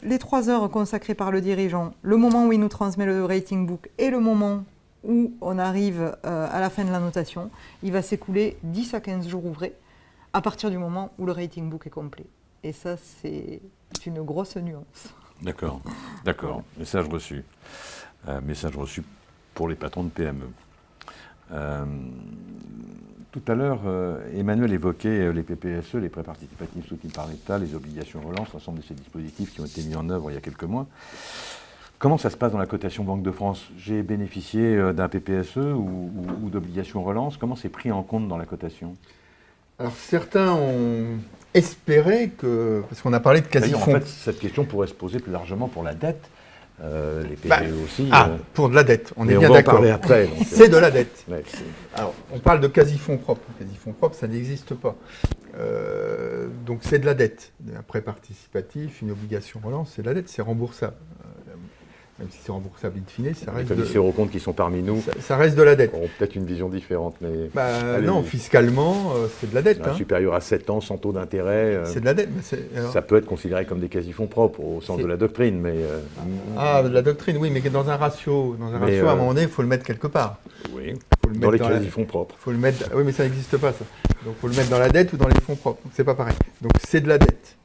les 3 heures consacrées par le dirigeant, le moment où il nous transmet le rating book et le moment où on arrive à la fin de la notation, il va s'écouler 10 à 15 jours ouvrés à partir du moment où le rating book est complet. Et ça, c'est une grosse nuance. D'accord. Message reçu. Message reçu pour les patrons de PME. Tout à l'heure, Emmanuel évoquait les PPSE, les prêts participatifs soutenus par l'État, les obligations relance, l'ensemble de ces dispositifs qui ont été mis en œuvre il y a quelques mois. Comment ça se passe dans la cotation Banque de France? J'ai bénéficié d'un PPSE ou d'obligations relance. Comment c'est pris en compte dans la cotation? Alors certains ont espéré que, parce qu'on a parlé de quasi-fonds. En fait, cette question pourrait se poser plus largement pour la dette. Les PGE aussi. Pour de la dette, on est bien d'accord. On va en parler après. C'est de la dette. Ouais, alors, on parle de quasi-fonds propres. Quasi-fonds propres, ça n'existe pas. Donc c'est de la dette. Un prêt participatif, une obligation relance, c'est de la dette, c'est remboursable. Même si c'est remboursable in fine, ça reste. Les commissaires aux comptes qui sont parmi nous. Ça reste de la dette. Auront peut-être une vision différente, mais. Non, fiscalement, c'est de la dette. Supérieur à 7 ans, sans taux d'intérêt. C'est de la dette. Ça peut être considéré comme des quasi-fonds propres au sens de la doctrine, mais. De la doctrine, oui, mais dans un ratio, à un moment donné, il faut le mettre quelque part. Oui. Dans les quasi-fonds propres. Faut le mettre. Oui, mais ça n'existe pas, ça. Donc, il faut le mettre dans la dette ou dans les fonds propres. C'est pas pareil. Donc, c'est de la dette.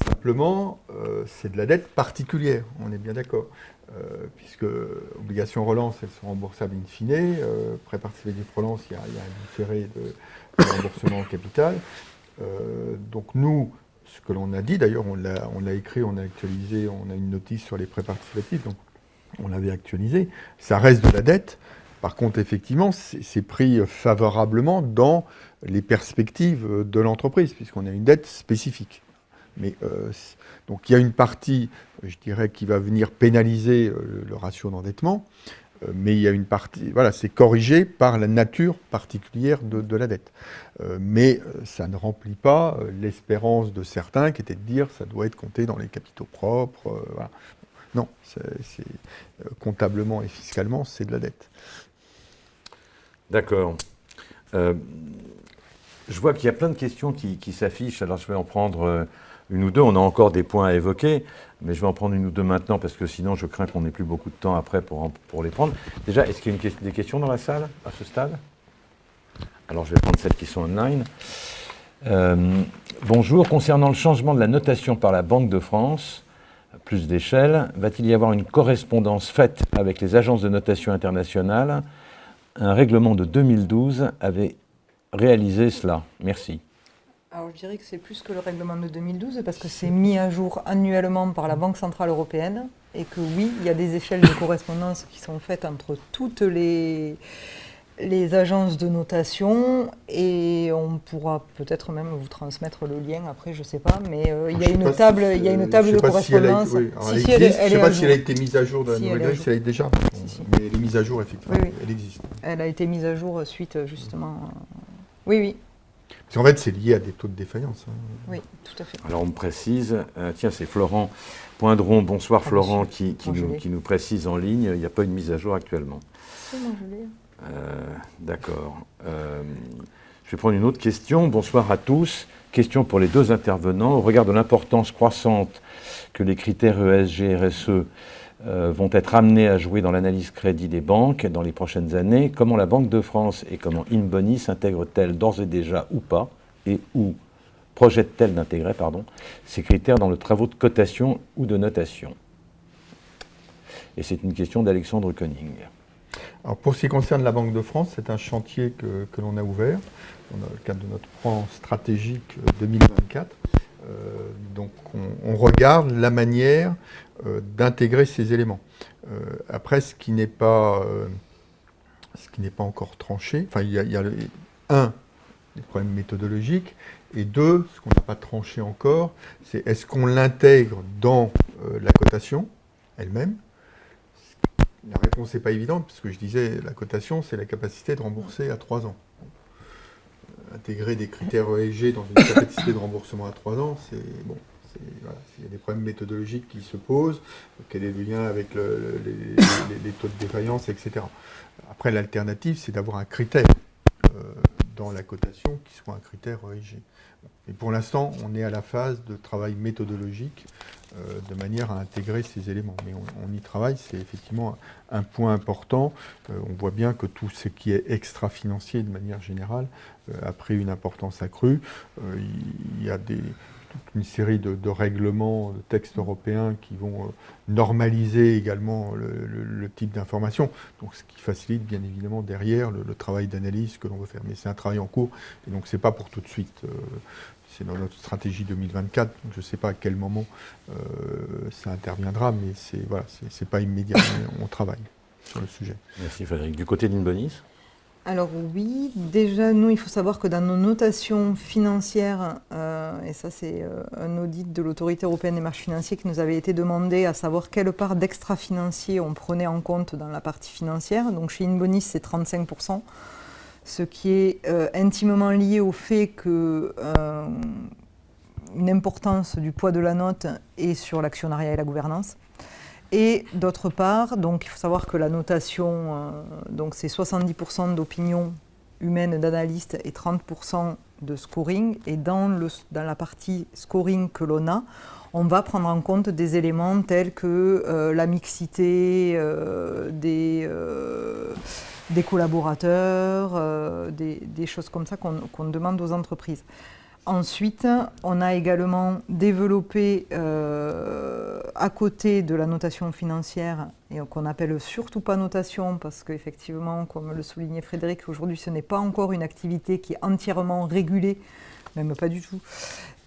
Simplement, c'est de la dette particulière. On est bien d'accord. Puisque obligations relance, elles sont remboursables in fine, prêt participatif relance, il y a un différé de remboursement en capital. Donc nous, ce que l'on a dit, d'ailleurs on l'a écrit, on a actualisé, on a une notice sur les prêts participatifs, donc on l'avait actualisé, ça reste de la dette. Par contre, effectivement, c'est pris favorablement dans les perspectives de l'entreprise, puisqu'on a une dette spécifique. Mais donc il y a une partie, je dirais, qui va venir pénaliser le ratio d'endettement, mais il y a une partie, voilà, c'est corrigé par la nature particulière de la dette. Mais ça ne remplit pas l'espérance de certains qui était de dire ça doit être compté dans les capitaux propres. Voilà. Non, comptablement et fiscalement, c'est de la dette. D'accord. Je vois qu'il y a plein de questions qui s'affichent, alors je vais en prendre une ou deux. On a encore des points à évoquer, mais je vais en prendre une ou deux maintenant, parce que sinon je crains qu'on n'ait plus beaucoup de temps après pour les prendre. Déjà, est-ce qu'il y a des questions dans la salle, à ce stade? Alors je vais prendre celles qui sont online. Bonjour, concernant le changement de la notation par la Banque de France, plus d'échelle, va-t-il y avoir une correspondance faite avec les agences de notation internationales? Un règlement de 2012 avait réalisé cela. Merci. Alors je dirais que c'est plus que le règlement de 2012 parce que c'est mis à jour annuellement par la Banque Centrale Européenne et que oui, il y a des échelles de correspondance qui sont faites entre toutes les agences de notation et on pourra peut-être même vous transmettre le lien après, je ne sais pas, mais il y a une table de correspondance. Je ne sais pas si elle a été mise à jour de la nouvelle grille, si elle est déjà, mais elle est mise à jour effectivement, oui. Elle existe. Elle a été mise à jour suite justement. Oui. Parce qu'en fait, c'est lié à des taux de défaillance. Oui, tout à fait. Alors, on me précise, tiens, c'est Florent Poindron, bonsoir Florent, qui nous précise en ligne, il n'y a pas une mise à jour actuellement. C'est moi, je l'ai. D'accord. Je vais prendre une autre question. Bonsoir à tous. Question pour les deux intervenants. Au regard de l'importance croissante que les critères ESG et RSE vont être amenés à jouer dans l'analyse crédit des banques dans les prochaines années, comment la Banque de France et comment InBoni s'intègrent-elles d'ores et déjà ou pas, et où projettent-elles d'intégrer, ces critères dans le travaux de cotation ou de notation? Et c'est une question d'Alexandre Koning. Alors pour ce qui concerne la Banque de France, c'est un chantier que l'on a ouvert dans le cadre de notre plan stratégique 2024. Donc on regarde la manière d'intégrer ces éléments. Après, ce qui n'est pas encore tranché, enfin il y a des problèmes méthodologiques, et deux, ce qu'on n'a pas tranché encore, c'est est-ce qu'on l'intègre dans la cotation elle-même, La réponse n'est pas évidente, puisque je disais, la cotation, c'est la capacité de rembourser à 3 ans. Intégrer des critères ESG dans une capacité de remboursement à 3 ans, voilà, il y a des problèmes méthodologiques qui se posent, quel est le lien avec les taux de défaillance, etc. Après, l'alternative, c'est d'avoir un critère dans la cotation qui soit un critère ESG. Et pour l'instant, on est à la phase de travail méthodologique de manière à intégrer ces éléments. Mais on y travaille, c'est effectivement un point important. On voit bien que tout ce qui est extra-financier de manière générale a pris une importance accrue. Il y a toute une série de règlements, de textes européens qui vont normaliser également le type d'information. Donc, ce qui facilite bien évidemment derrière le travail d'analyse que l'on veut faire. Mais c'est un travail en cours et donc c'est pas pour tout de suite. C'est dans notre stratégie 2024, donc je ne sais pas à quel moment ça interviendra, mais c'est pas immédiat, mais on travaille sur le sujet. Merci Frédéric. Du côté d'Inbonis ? Alors oui, déjà nous il faut savoir que dans nos notations financières, et ça c'est un audit de l'autorité européenne des marchés financiers qui nous avait été demandé, à savoir quelle part d'extra-financier on prenait en compte dans la partie financière. Donc chez Inbonis c'est 35%. Ce qui est intimement lié au fait qu'une importance du poids de la note est sur l'actionnariat et la gouvernance. Et d'autre part, donc il faut savoir que la notation, donc c'est 70% d'opinion humaine d'analyste et 30% de scoring. Et dans la partie scoring que l'on a, on va prendre en compte des éléments tels que la mixité des collaborateurs, des choses comme ça qu'on demande aux entreprises. Ensuite, on a également développé à côté de la notation financière, et qu'on appelle surtout pas notation, parce qu'effectivement, comme le soulignait Frédéric, aujourd'hui ce n'est pas encore une activité qui est entièrement régulée, même pas du tout.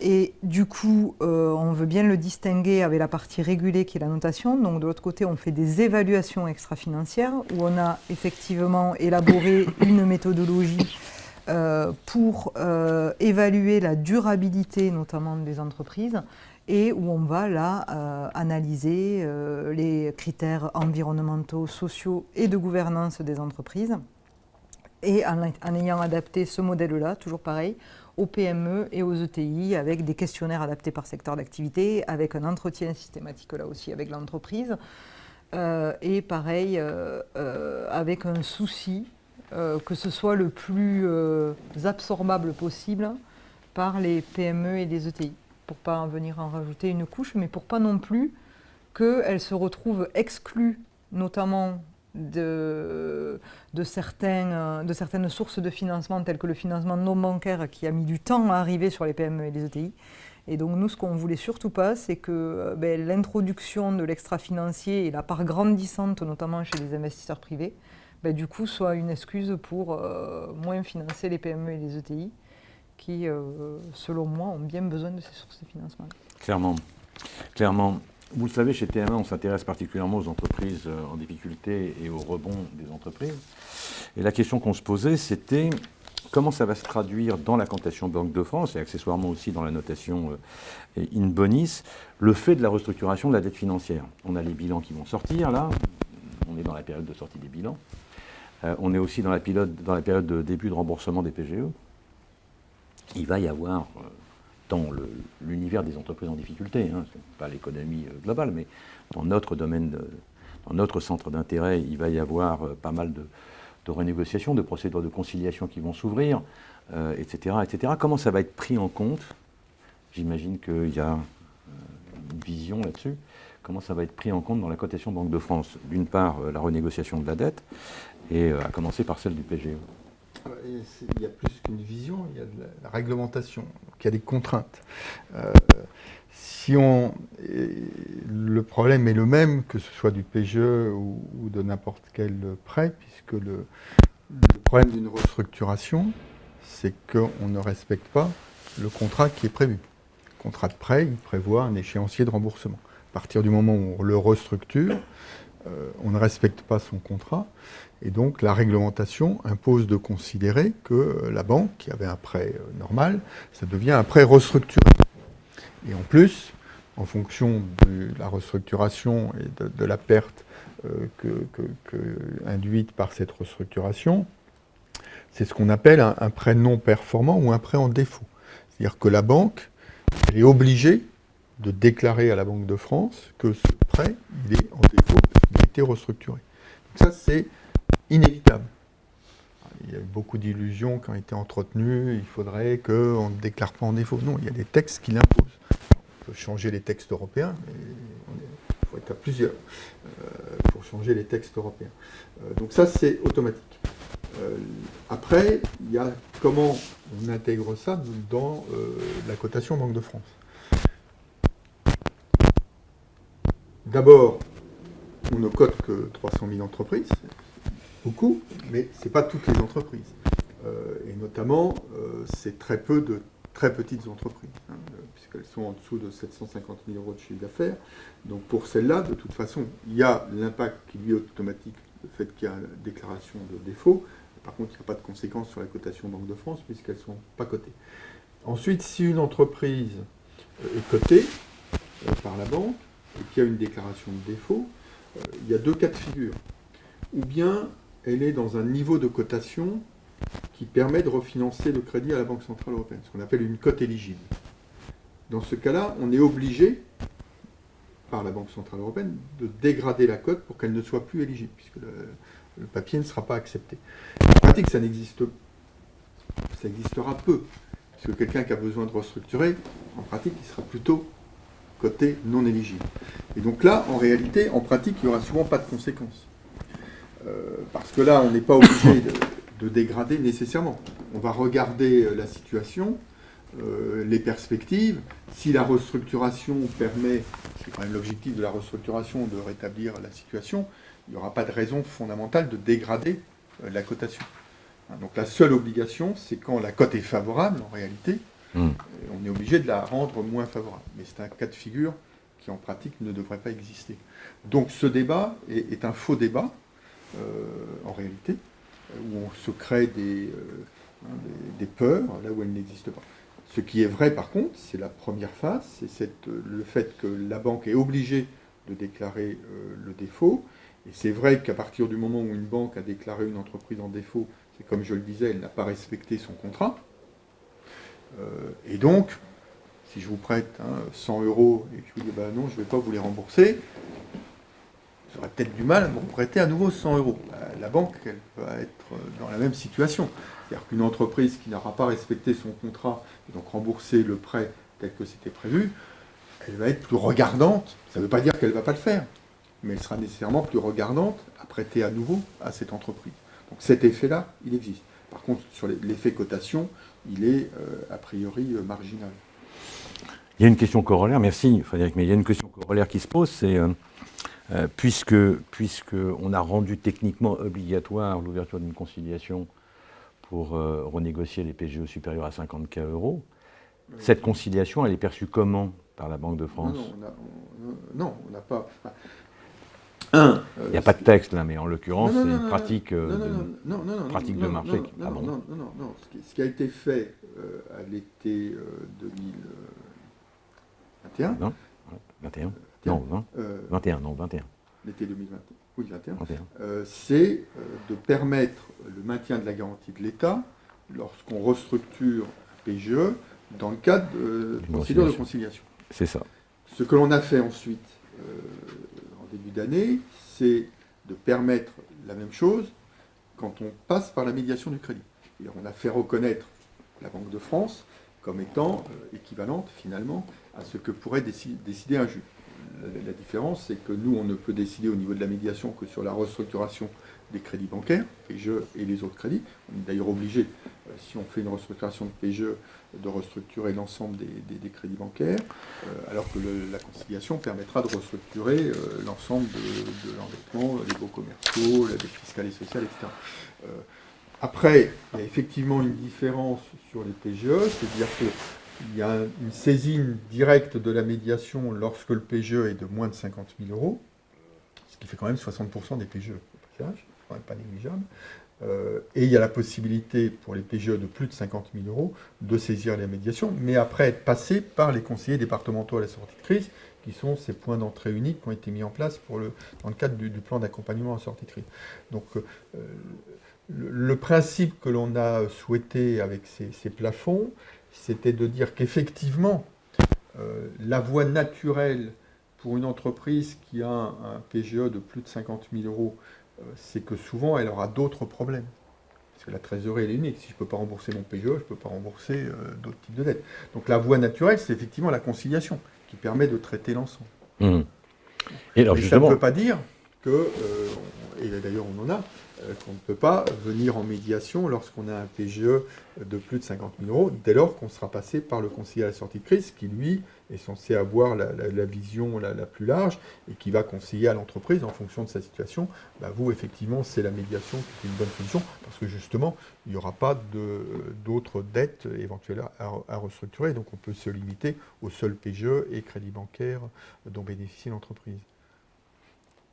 Et du coup, on veut bien le distinguer avec la partie régulée qui est la notation. Donc de l'autre côté, on fait des évaluations extra-financières où on a effectivement élaboré une méthodologie pour évaluer la durabilité notamment des entreprises et où on va là analyser les critères environnementaux, sociaux et de gouvernance des entreprises. Et en ayant adapté ce modèle-là, toujours pareil, aux PME et aux ETI, avec des questionnaires adaptés par secteur d'activité, avec un entretien systématique là aussi avec l'entreprise, et pareil, avec un souci que ce soit le plus absorbable possible par les PME et les ETI, pour ne pas venir en rajouter une couche, mais pour pas non plus qu'elles se retrouvent exclues, notamment de certaines sources de financement, telles que le financement non bancaire qui a mis du temps à arriver sur les PME et les ETI. Et donc nous, ce qu'on ne voulait surtout pas, c'est que l'introduction de l'extra-financier et la part grandissante, notamment chez les investisseurs privés, du coup, soit une excuse pour moins financer les PME et les ETI qui, selon moi, ont bien besoin de ces sources de financement. Clairement. Vous le savez, chez TMA, on s'intéresse particulièrement aux entreprises en difficulté et au rebond des entreprises. Et la question qu'on se posait, c'était comment ça va se traduire dans la cotation Banque de France et accessoirement aussi dans la notation Inbonis, le fait de la restructuration de la dette financière. On a les bilans qui vont sortir, là. On est dans la période de sortie des bilans. On est aussi dans la période de début de remboursement des PGE. Il va y avoir, dans l'univers des entreprises en difficulté, ce n'est pas l'économie globale, mais dans notre domaine, dans notre centre d'intérêt, il va y avoir pas mal de renégociations, de procédures de conciliation qui vont s'ouvrir, etc., etc. Comment ça va être pris en compte ? J'imagine qu'il y a une vision là-dessus. Comment ça va être pris en compte dans la cotation Banque de France ? D'une part, la renégociation de la dette, et à commencer par celle du PGE. Il y a plus qu'une vision, il y a de la réglementation, donc il y a des contraintes. Le problème est le même, que ce soit du PGE ou de n'importe quel prêt, puisque le problème d'une restructuration, c'est qu'on ne respecte pas le contrat qui est prévu. Le contrat de prêt, il prévoit un échéancier de remboursement. À partir du moment où on le restructure, on ne respecte pas son contrat. Et donc la réglementation impose de considérer que la banque, qui avait un prêt normal, ça devient un prêt restructuré. Et en plus, en fonction de la restructuration et de la perte induite par cette restructuration, c'est ce qu'on appelle un prêt non performant ou un prêt en défaut. C'est-à-dire que la banque, elle est obligée de déclarer à la Banque de France que ce prêt, il est en défaut parce qu'il a été restructuré. Donc ça, c'est inévitable. Il y a eu beaucoup d'illusions qui ont été entretenues, il faudrait qu'on ne déclare pas en défaut. Non, il y a des textes qui l'imposent. On peut changer les textes européens, mais il faut être à plusieurs pour changer les textes européens. Donc ça, c'est automatique. Après, il y a comment on intègre ça dans la cotation Banque de France. D'abord, on ne cote que 300 000 entreprises, beaucoup, mais ce n'est pas toutes les entreprises. Et notamment, c'est très peu de très petites entreprises, puisqu'elles sont en dessous de 750 000 euros de chiffre d'affaires. Donc pour celles-là, de toute façon, il y a l'impact qui lui est automatique, le fait qu'il y a la déclaration de défaut. Par contre, il n'y a pas de conséquences sur la cotation Banque de France, puisqu'elles ne sont pas cotées. Ensuite, si une entreprise est cotée par la banque, et qu'il y a une déclaration de défaut, il y a deux cas de figure. Ou bien elle est dans un niveau de cotation qui permet de refinancer le crédit à la Banque Centrale Européenne, ce qu'on appelle une cote éligible. Dans ce cas-là, on est obligé, par la Banque Centrale Européenne, de dégrader la cote pour qu'elle ne soit plus éligible, puisque le papier ne sera pas accepté. En pratique, ça existera peu, puisque quelqu'un qui a besoin de restructurer, en pratique, il sera plutôt coté non éligible. Et donc là, en réalité, en pratique, il n'y aura souvent pas de conséquences. Parce que là, on n'est pas obligé de dégrader nécessairement. On va regarder la situation, les perspectives. Si la restructuration permet, c'est quand même l'objectif de la restructuration, de rétablir la situation, il n'y aura pas de raison fondamentale de dégrader la cotation. Donc la seule obligation, c'est quand la cote est favorable, en réalité, on est obligé de la rendre moins favorable. Mais c'est un cas de figure qui, en pratique, ne devrait pas exister. Donc ce débat est un faux débat, en réalité, où on se crée des peurs là où elles n'existent pas. Ce qui est vrai, par contre, c'est la première phase, c'est le fait que la banque est obligée de déclarer le défaut. Et c'est vrai qu'à partir du moment où une banque a déclaré une entreprise en défaut, c'est comme je le disais, elle n'a pas respecté son contrat. Et donc, si je vous prête 100 euros et que je vous dis non, je ne vais pas vous les rembourser, j'aurais peut-être du mal à vous prêter à nouveau 100 euros. La banque, elle va être dans la même situation. C'est-à-dire qu'une entreprise qui n'aura pas respecté son contrat et donc remboursé le prêt tel que c'était prévu, elle va être plus regardante. Ça ne veut pas dire qu'elle ne va pas le faire, mais elle sera nécessairement plus regardante à prêter à nouveau à cette entreprise. Donc cet effet-là, il existe. Par contre, sur l'effet cotation, il est a priori marginal. Il y a une question corollaire, merci Frédéric, mais il y a une question corollaire qui se pose, c'est puisque on a rendu techniquement obligatoire l'ouverture d'une conciliation pour renégocier les PGE supérieurs à 50 000 euros, cette conciliation, elle est perçue comment par la Banque de France ? Non, on n'a pas... Il n'y a pas de texte là, mais en l'occurrence, c'est une pratique de marché. Non. Ce qui a été fait à l'été 2021. Non, 21. Non, 20. 21, non, 21. L'été 2021. Oui, 21. C'est de permettre le maintien de la garantie de l'État lorsqu'on restructure un PGE dans le cadre d'une procédure de conciliation. C'est ça. Ce que l'on a fait ensuite, en début d'année, c'est de permettre la même chose quand on passe par la médiation du crédit. Et on a fait reconnaître la Banque de France comme étant équivalente, finalement, à ce que pourrait décider un juge. La différence, c'est que nous, on ne peut décider au niveau de la médiation que sur la restructuration des crédits bancaires, PGE et les autres crédits. On est d'ailleurs obligé, si on fait une restructuration de PGE, de restructurer l'ensemble des crédits bancaires, alors que la conciliation permettra de restructurer l'ensemble de l'endettement, les baux commerciaux, la dette fiscale et sociale, etc. Après, il y a effectivement une différence sur les PGE, c'est-à-dire qu'il y a une saisine directe de la médiation lorsque le PGE est de moins de 50 000 euros, ce qui fait quand même 60% des PGE au passage, c'est quand même pas négligeable. Et il y a la possibilité pour les PGE de plus de 50 000 euros de saisir la médiation, mais après être passé par les conseillers départementaux à la sortie de crise, qui sont ces points d'entrée uniques qui ont été mis en place dans le cadre du plan d'accompagnement à la sortie de crise. Donc le principe que l'on a souhaité avec ces plafonds, c'était de dire qu'effectivement, la voie naturelle pour une entreprise qui a un PGE de plus de 50 000 euros, c'est que souvent, elle aura d'autres problèmes. Parce que la trésorerie, elle est unique. Si je ne peux pas rembourser mon PGE, je ne peux pas rembourser d'autres types de dettes. Donc la voie naturelle, c'est effectivement la conciliation, qui permet de traiter l'ensemble. Mmh. Et alors, ça ne veut pas dire que, et d'ailleurs on en a, qu'on ne peut pas venir en médiation lorsqu'on a un PGE de plus de 50 000 euros, dès lors qu'on sera passé par le conseiller à la sortie de crise, qui lui est censé avoir la vision la plus large et qui va conseiller à l'entreprise en fonction de sa situation. Bah vous, effectivement, c'est la médiation qui est une bonne solution, parce que justement, il n'y aura pas d'autres dettes éventuelles à restructurer, donc on peut se limiter au seul PGE et crédit bancaire dont bénéficie l'entreprise.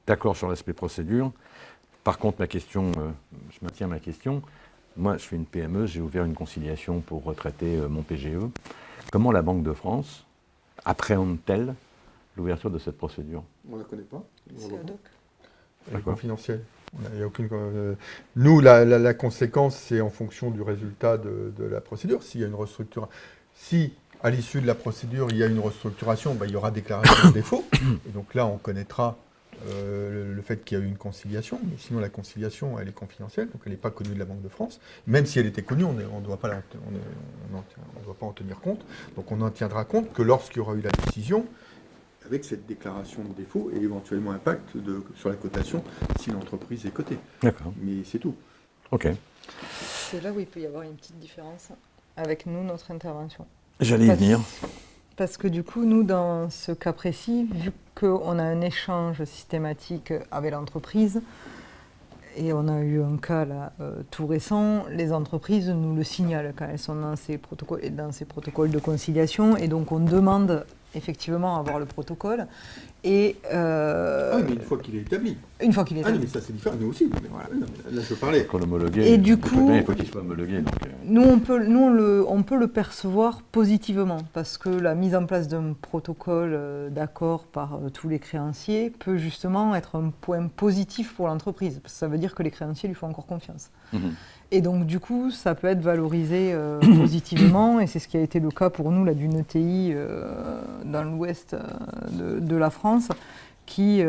D'accord sur l'aspect procédure. Par contre, je maintiens ma question. Moi, je fais une PME, j'ai ouvert une conciliation pour retraiter mon PGE. Comment la Banque de France appréhende-t-elle l'ouverture de cette procédure? On ne la connaît pas. C'est ad hoc. Elle est confidentielle. Il y a aucune, nous, la conséquence, c'est en fonction du résultat de la procédure. S'il y a une restructuration, si à l'issue de la procédure, il y a une restructuration, il y aura déclaration de défaut. Et donc là, on connaîtra le fait qu'il y a eu une conciliation, mais sinon la conciliation elle est confidentielle, donc elle n'est pas connue de la Banque de France. Même si elle était connue, on ne doit pas en tenir compte. Donc on n'en tiendra compte que lorsqu'il y aura eu la décision, avec cette déclaration de défaut et éventuellement impact sur la cotation si l'entreprise est cotée. D'accord. Mais c'est tout. Ok. C'est là où il peut y avoir une petite différence avec nous, notre intervention. J'allais y venir. Parce que du coup, nous, dans ce cas précis, vu qu'on a un échange systématique avec l'entreprise, et on a eu un cas là, tout récent, les entreprises nous le signalent quand elles sont dans ces protocoles de conciliation, et donc on demande effectivement à avoir le protocole. Et, mais une fois qu'il est établi. Une fois qu'il est établi. Mais ça c'est différent, nous aussi. Mais voilà. Là je parlais. Pour l'homologuer, et du coup, il faut qu'il soit homologué. Donc, nous, on peut le percevoir positivement, parce que la mise en place d'un protocole d'accord par tous les créanciers peut justement être un point positif pour l'entreprise, parce que ça veut dire que les créanciers lui font encore confiance. Et donc du coup, ça peut être valorisé positivement, et c'est ce qui a été le cas pour nous là, d'une ETI dans l'ouest de la France, qui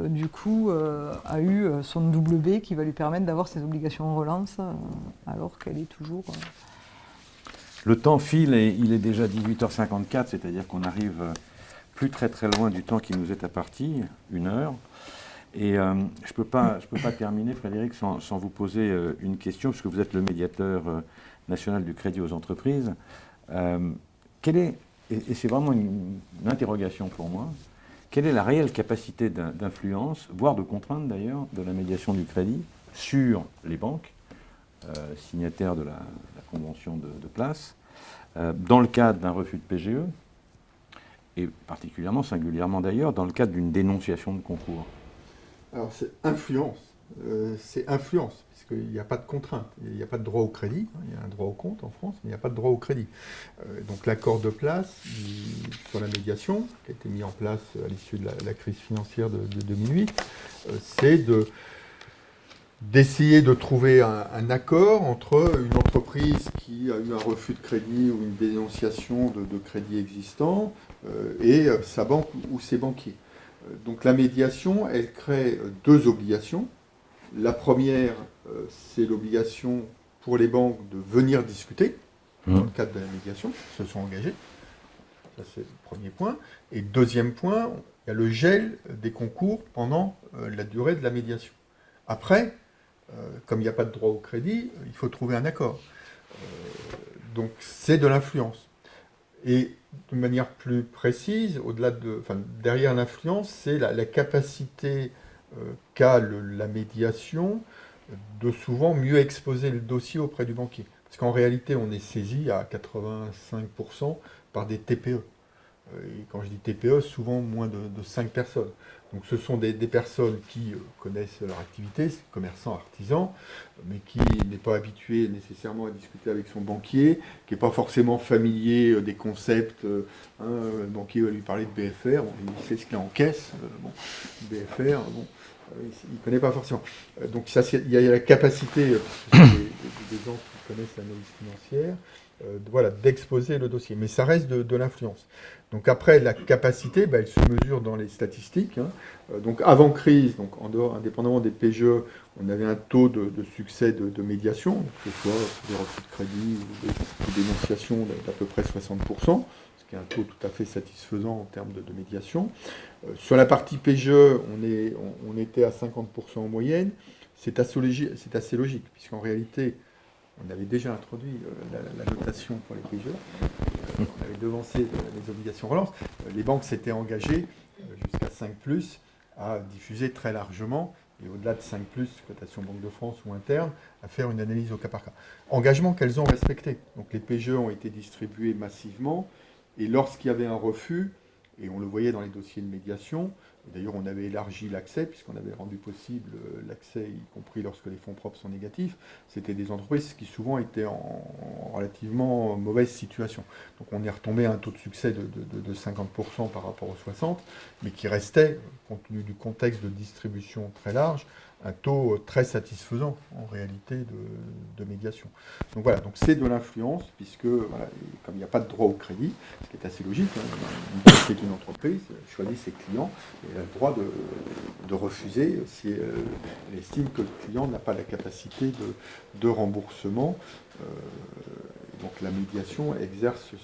du coup a eu son double B qui va lui permettre d'avoir ses obligations en relance alors qu'elle est toujours... Le temps file et il est déjà 18h54, c'est-à-dire qu'on arrive plus très très loin du temps qui nous est imparti, 1 heure. Et je peux pas terminer, Frédéric, sans vous poser une question, puisque vous êtes le médiateur national du crédit aux entreprises. Et c'est vraiment une interrogation pour moi, quelle est la réelle capacité d'influence, voire de contrainte d'ailleurs, de la médiation du crédit sur les banques, signataires de la convention de place, dans le cadre d'un refus de PGE, et particulièrement, singulièrement d'ailleurs, dans le cadre d'une dénonciation de concours? Alors c'est influence, puisqu'il n'y a pas de contrainte, il n'y a pas de droit au crédit, il y a un droit au compte en France, mais il n'y a pas de droit au crédit. Donc l'accord de place sur la médiation, qui a été mis en place à l'issue de la crise financière de 2008, c'est d'essayer de trouver un accord entre une entreprise qui a eu un refus de crédit ou une dénonciation de crédit existant et sa banque ou ses banquiers. Donc la médiation, elle crée 2 obligations. La première, c'est l'obligation pour les banques de venir discuter dans le cadre de la médiation, se sont engagés. Ça, c'est le premier point. Et deuxième point, il y a le gel des concours pendant la durée de la médiation. Après, comme il n'y a pas de droit au crédit, il faut trouver un accord. Donc c'est de l'influence. Et de manière plus précise, derrière l'influence, c'est la capacité qu'a la médiation de souvent mieux exposer le dossier auprès du banquier. Parce qu'en réalité, on est saisi à 85% par des TPE. Et quand je dis TPE, souvent moins de 5 personnes. Donc ce sont des personnes qui connaissent leur activité, commerçants, artisans, mais qui n'est pas habitué nécessairement à discuter avec son banquier, qui n'est pas forcément familier des concepts. Le banquier va lui parler de BFR, il sait ce qu'il a en caisse, BFR, il ne connaît pas forcément. Donc ça, il y a la capacité, des gens qui connaissent l'analyse financière, d'exposer le dossier. Mais ça reste de l'influence. Donc après, la capacité, elle se mesure dans les statistiques. Donc avant crise, donc indépendamment des PGE, on avait un taux de succès de médiation, que ce soit des refus de crédit ou des dénonciations d'à peu près 60%, ce qui est un taux tout à fait satisfaisant en termes de médiation. Sur la partie PGE, on était à 50% en moyenne. C'est assez logique, puisqu'en réalité, on avait déjà introduit la notation pour les PGE. On avait devancé les obligations relance. Les banques s'étaient engagées jusqu'à 5+, à diffuser très largement, et au-delà de 5+, cotation Banque de France ou interne, à faire une analyse au cas par cas. Engagement qu'elles ont respecté. Donc les PGE ont été distribués massivement, et lorsqu'il y avait un refus, et on le voyait dans les dossiers de médiation, d'ailleurs on avait élargi l'accès, puisqu'on avait rendu possible l'accès, y compris lorsque les fonds propres sont négatifs, c'était des entreprises qui souvent étaient en relativement mauvaise situation. Donc on est retombé à un taux de succès de 50% par rapport aux 60%, mais qui restait, compte tenu du contexte de distribution très large, un taux très satisfaisant en réalité de médiation. Donc voilà, donc c'est de l'influence, puisque comme il n'y a pas de droit au crédit, ce qui est assez logique, c'est une entreprise, choisit ses clients, et elle a le droit de refuser si elle estime que le client n'a pas la capacité de remboursement. Donc la médiation exerce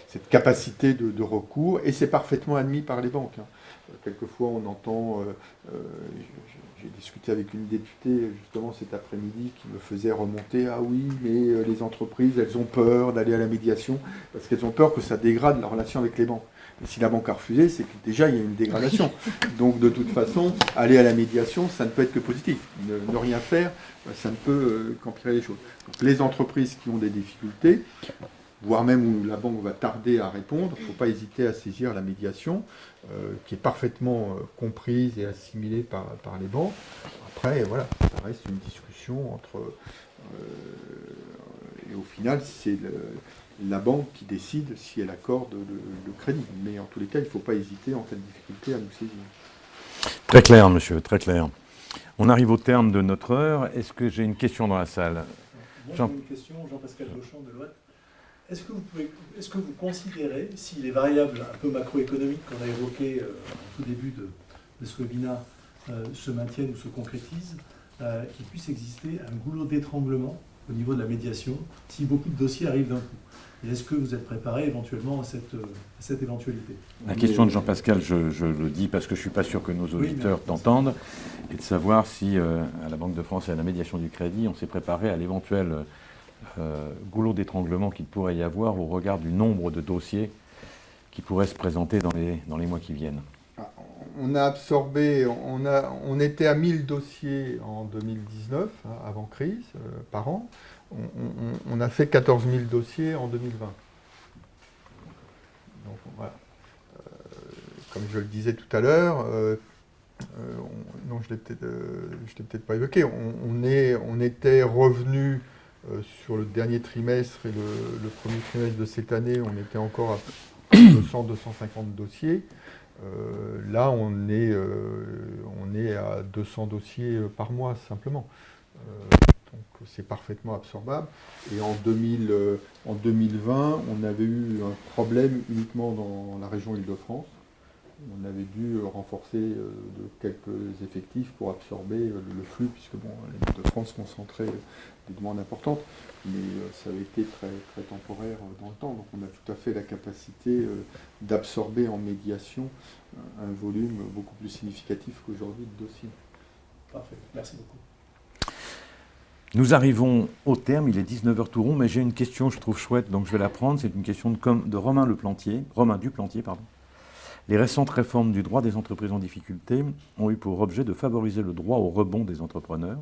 cette capacité de recours, et c'est parfaitement admis par les banques. Quelquefois, on entend, j'ai discuté avec une députée justement cet après-midi qui me faisait remonter, ah oui, mais les entreprises, elles ont peur d'aller à la médiation, parce qu'elles ont peur que ça dégrade la relation avec les banques. Et si la banque a refusé, c'est que déjà, il y a une dégradation. Donc, de toute façon, aller à la médiation, ça ne peut être que positif. Ne rien faire, ça ne peut qu'empirer les choses. Donc, les entreprises qui ont des difficultés, voire même où la banque va tarder à répondre, il ne faut pas hésiter à saisir la médiation, qui est parfaitement comprise et assimilée par les banques. Après, voilà, ça reste une discussion entre... et au final, c'est la banque qui décide si elle accorde le crédit. Mais en tous les cas, il ne faut pas hésiter en cas de difficulté à nous saisir. Très clair, monsieur, très clair. On arrive au terme de notre heure. Est-ce que j'ai une question dans la salle? Moi, j'ai une question, Jean-Pascal Beauchamp de l'Ouest. Est-ce que vous considérez, si les variables un peu macroéconomiques qu'on a évoquées au tout début de ce webinaire se maintiennent ou se concrétisent, qu'il puisse exister un goulot d'étranglement au niveau de la médiation si beaucoup de dossiers arrivent d'un coup? Et est-ce que vous êtes préparé éventuellement à cette éventualité? La question de Jean-Pascal, je le dis parce que je ne suis pas sûr que nos auditeurs t'entendent, et de savoir si à la Banque de France et à la médiation du crédit, on s'est préparé à l'éventuel goulot d'étranglement qu'il pourrait y avoir au regard du nombre de dossiers qui pourraient se présenter dans les mois qui viennent. On a absorbé, on était à 1000 dossiers en 2019, avant crise, par an. On a fait 14 000 dossiers en 2020. Donc voilà. Comme je le disais tout à l'heure, non, je ne l'ai peut-être pas évoqué, on était revenu sur le dernier trimestre et le premier trimestre de cette année, on était encore à 200-250 dossiers. Là, on est à 200 dossiers par mois, simplement. Donc, c'est parfaitement absorbable. Et en 2020, on avait eu un problème uniquement dans la région Île-de-France. On avait dû renforcer de quelques effectifs pour absorber le flux, puisque l'Île-de-France concentrait des demandes importantes, mais ça avait été très, très temporaire dans le temps. Donc on a tout à fait la capacité d'absorber en médiation un volume beaucoup plus significatif qu'aujourd'hui de dossiers. Parfait, merci beaucoup. Nous arrivons au terme, il est 19h tout rond, mais j'ai une question, je trouve chouette, donc je vais la prendre. C'est une question de Romain Duplantier. Les récentes réformes du droit des entreprises en difficulté ont eu pour objet de favoriser le droit au rebond des entrepreneurs.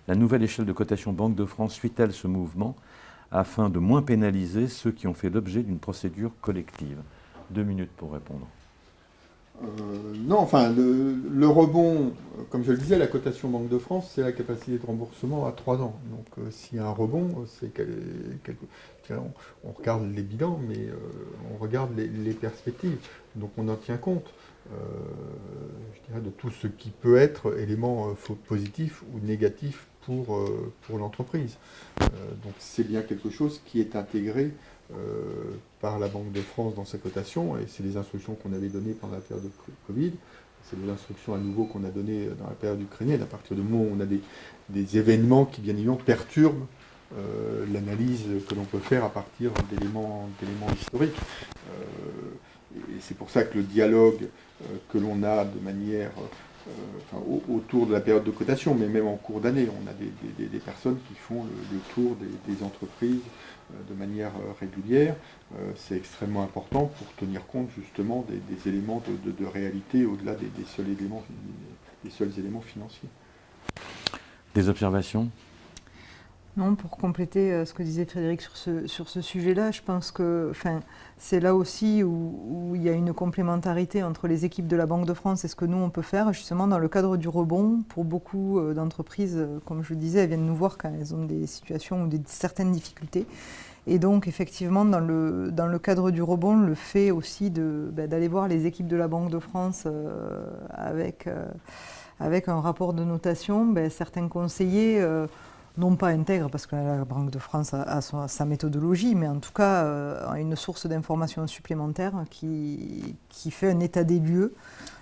La nouvelle échelle de cotation Banque de France suit-elle ce mouvement afin de moins pénaliser ceux qui ont fait l'objet d'une procédure collective? 2 minutes pour répondre. Non, enfin, le rebond, comme je le disais, la cotation Banque de France, c'est la capacité de remboursement à 3 ans. Donc, s'il y a un rebond, on regarde les bilans, mais on regarde les perspectives. Donc, on en tient compte, je dirais, de tout ce qui peut être élément positif ou négatif pour l'entreprise. Donc, c'est bien quelque chose qui est intégré par la Banque de France dans sa cotation, et c'est les instructions qu'on avait données pendant la période de Covid, c'est les instructions à nouveau qu'on a données dans la période ukrainienne, à partir du moment où on a des événements qui bien évidemment perturbent l'analyse que l'on peut faire à partir d'éléments historiques. Et c'est pour ça que le dialogue que l'on a de manière autour de la période de cotation, mais même en cours d'année, on a des personnes qui font le tour des entreprises de manière régulière. C'est extrêmement important pour tenir compte justement des éléments de réalité au-delà des seuls éléments financiers. Des observations ? Non, pour compléter ce que disait Frédéric sur ce sujet-là, je pense que c'est là aussi où il y a une complémentarité entre les équipes de la Banque de France et ce que nous on peut faire, justement dans le cadre du rebond. Pour beaucoup d'entreprises, comme je le disais, elles viennent nous voir quand elles ont des situations ou certaines difficultés. Et donc, effectivement, dans le cadre du rebond, le fait aussi d'aller voir les équipes de la Banque de France avec un rapport de notation, certains conseillers non pas intègrent, parce que la Banque de France a sa méthodologie, mais en tout cas a une source d'information supplémentaire qui fait un état des lieux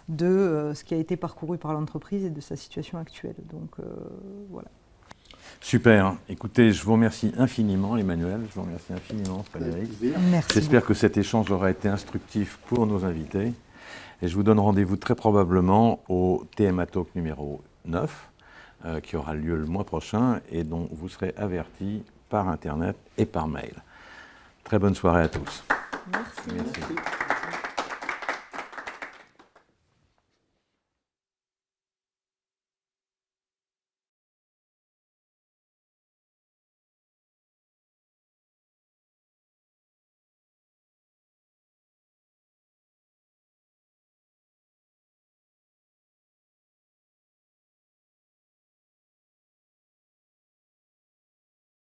de ce qui a été parcouru par l'entreprise et de sa situation actuelle. Donc, voilà. Super. Écoutez, je vous remercie infiniment, Emmanuel. Je vous remercie infiniment, Frédéric. Merci. J'espère que cet échange aura été instructif pour nos invités. Et je vous donne rendez-vous très probablement au TMA Talk numéro 9, qui aura lieu le mois prochain et dont vous serez avertis par Internet et par mail. Très bonne soirée à tous. Merci.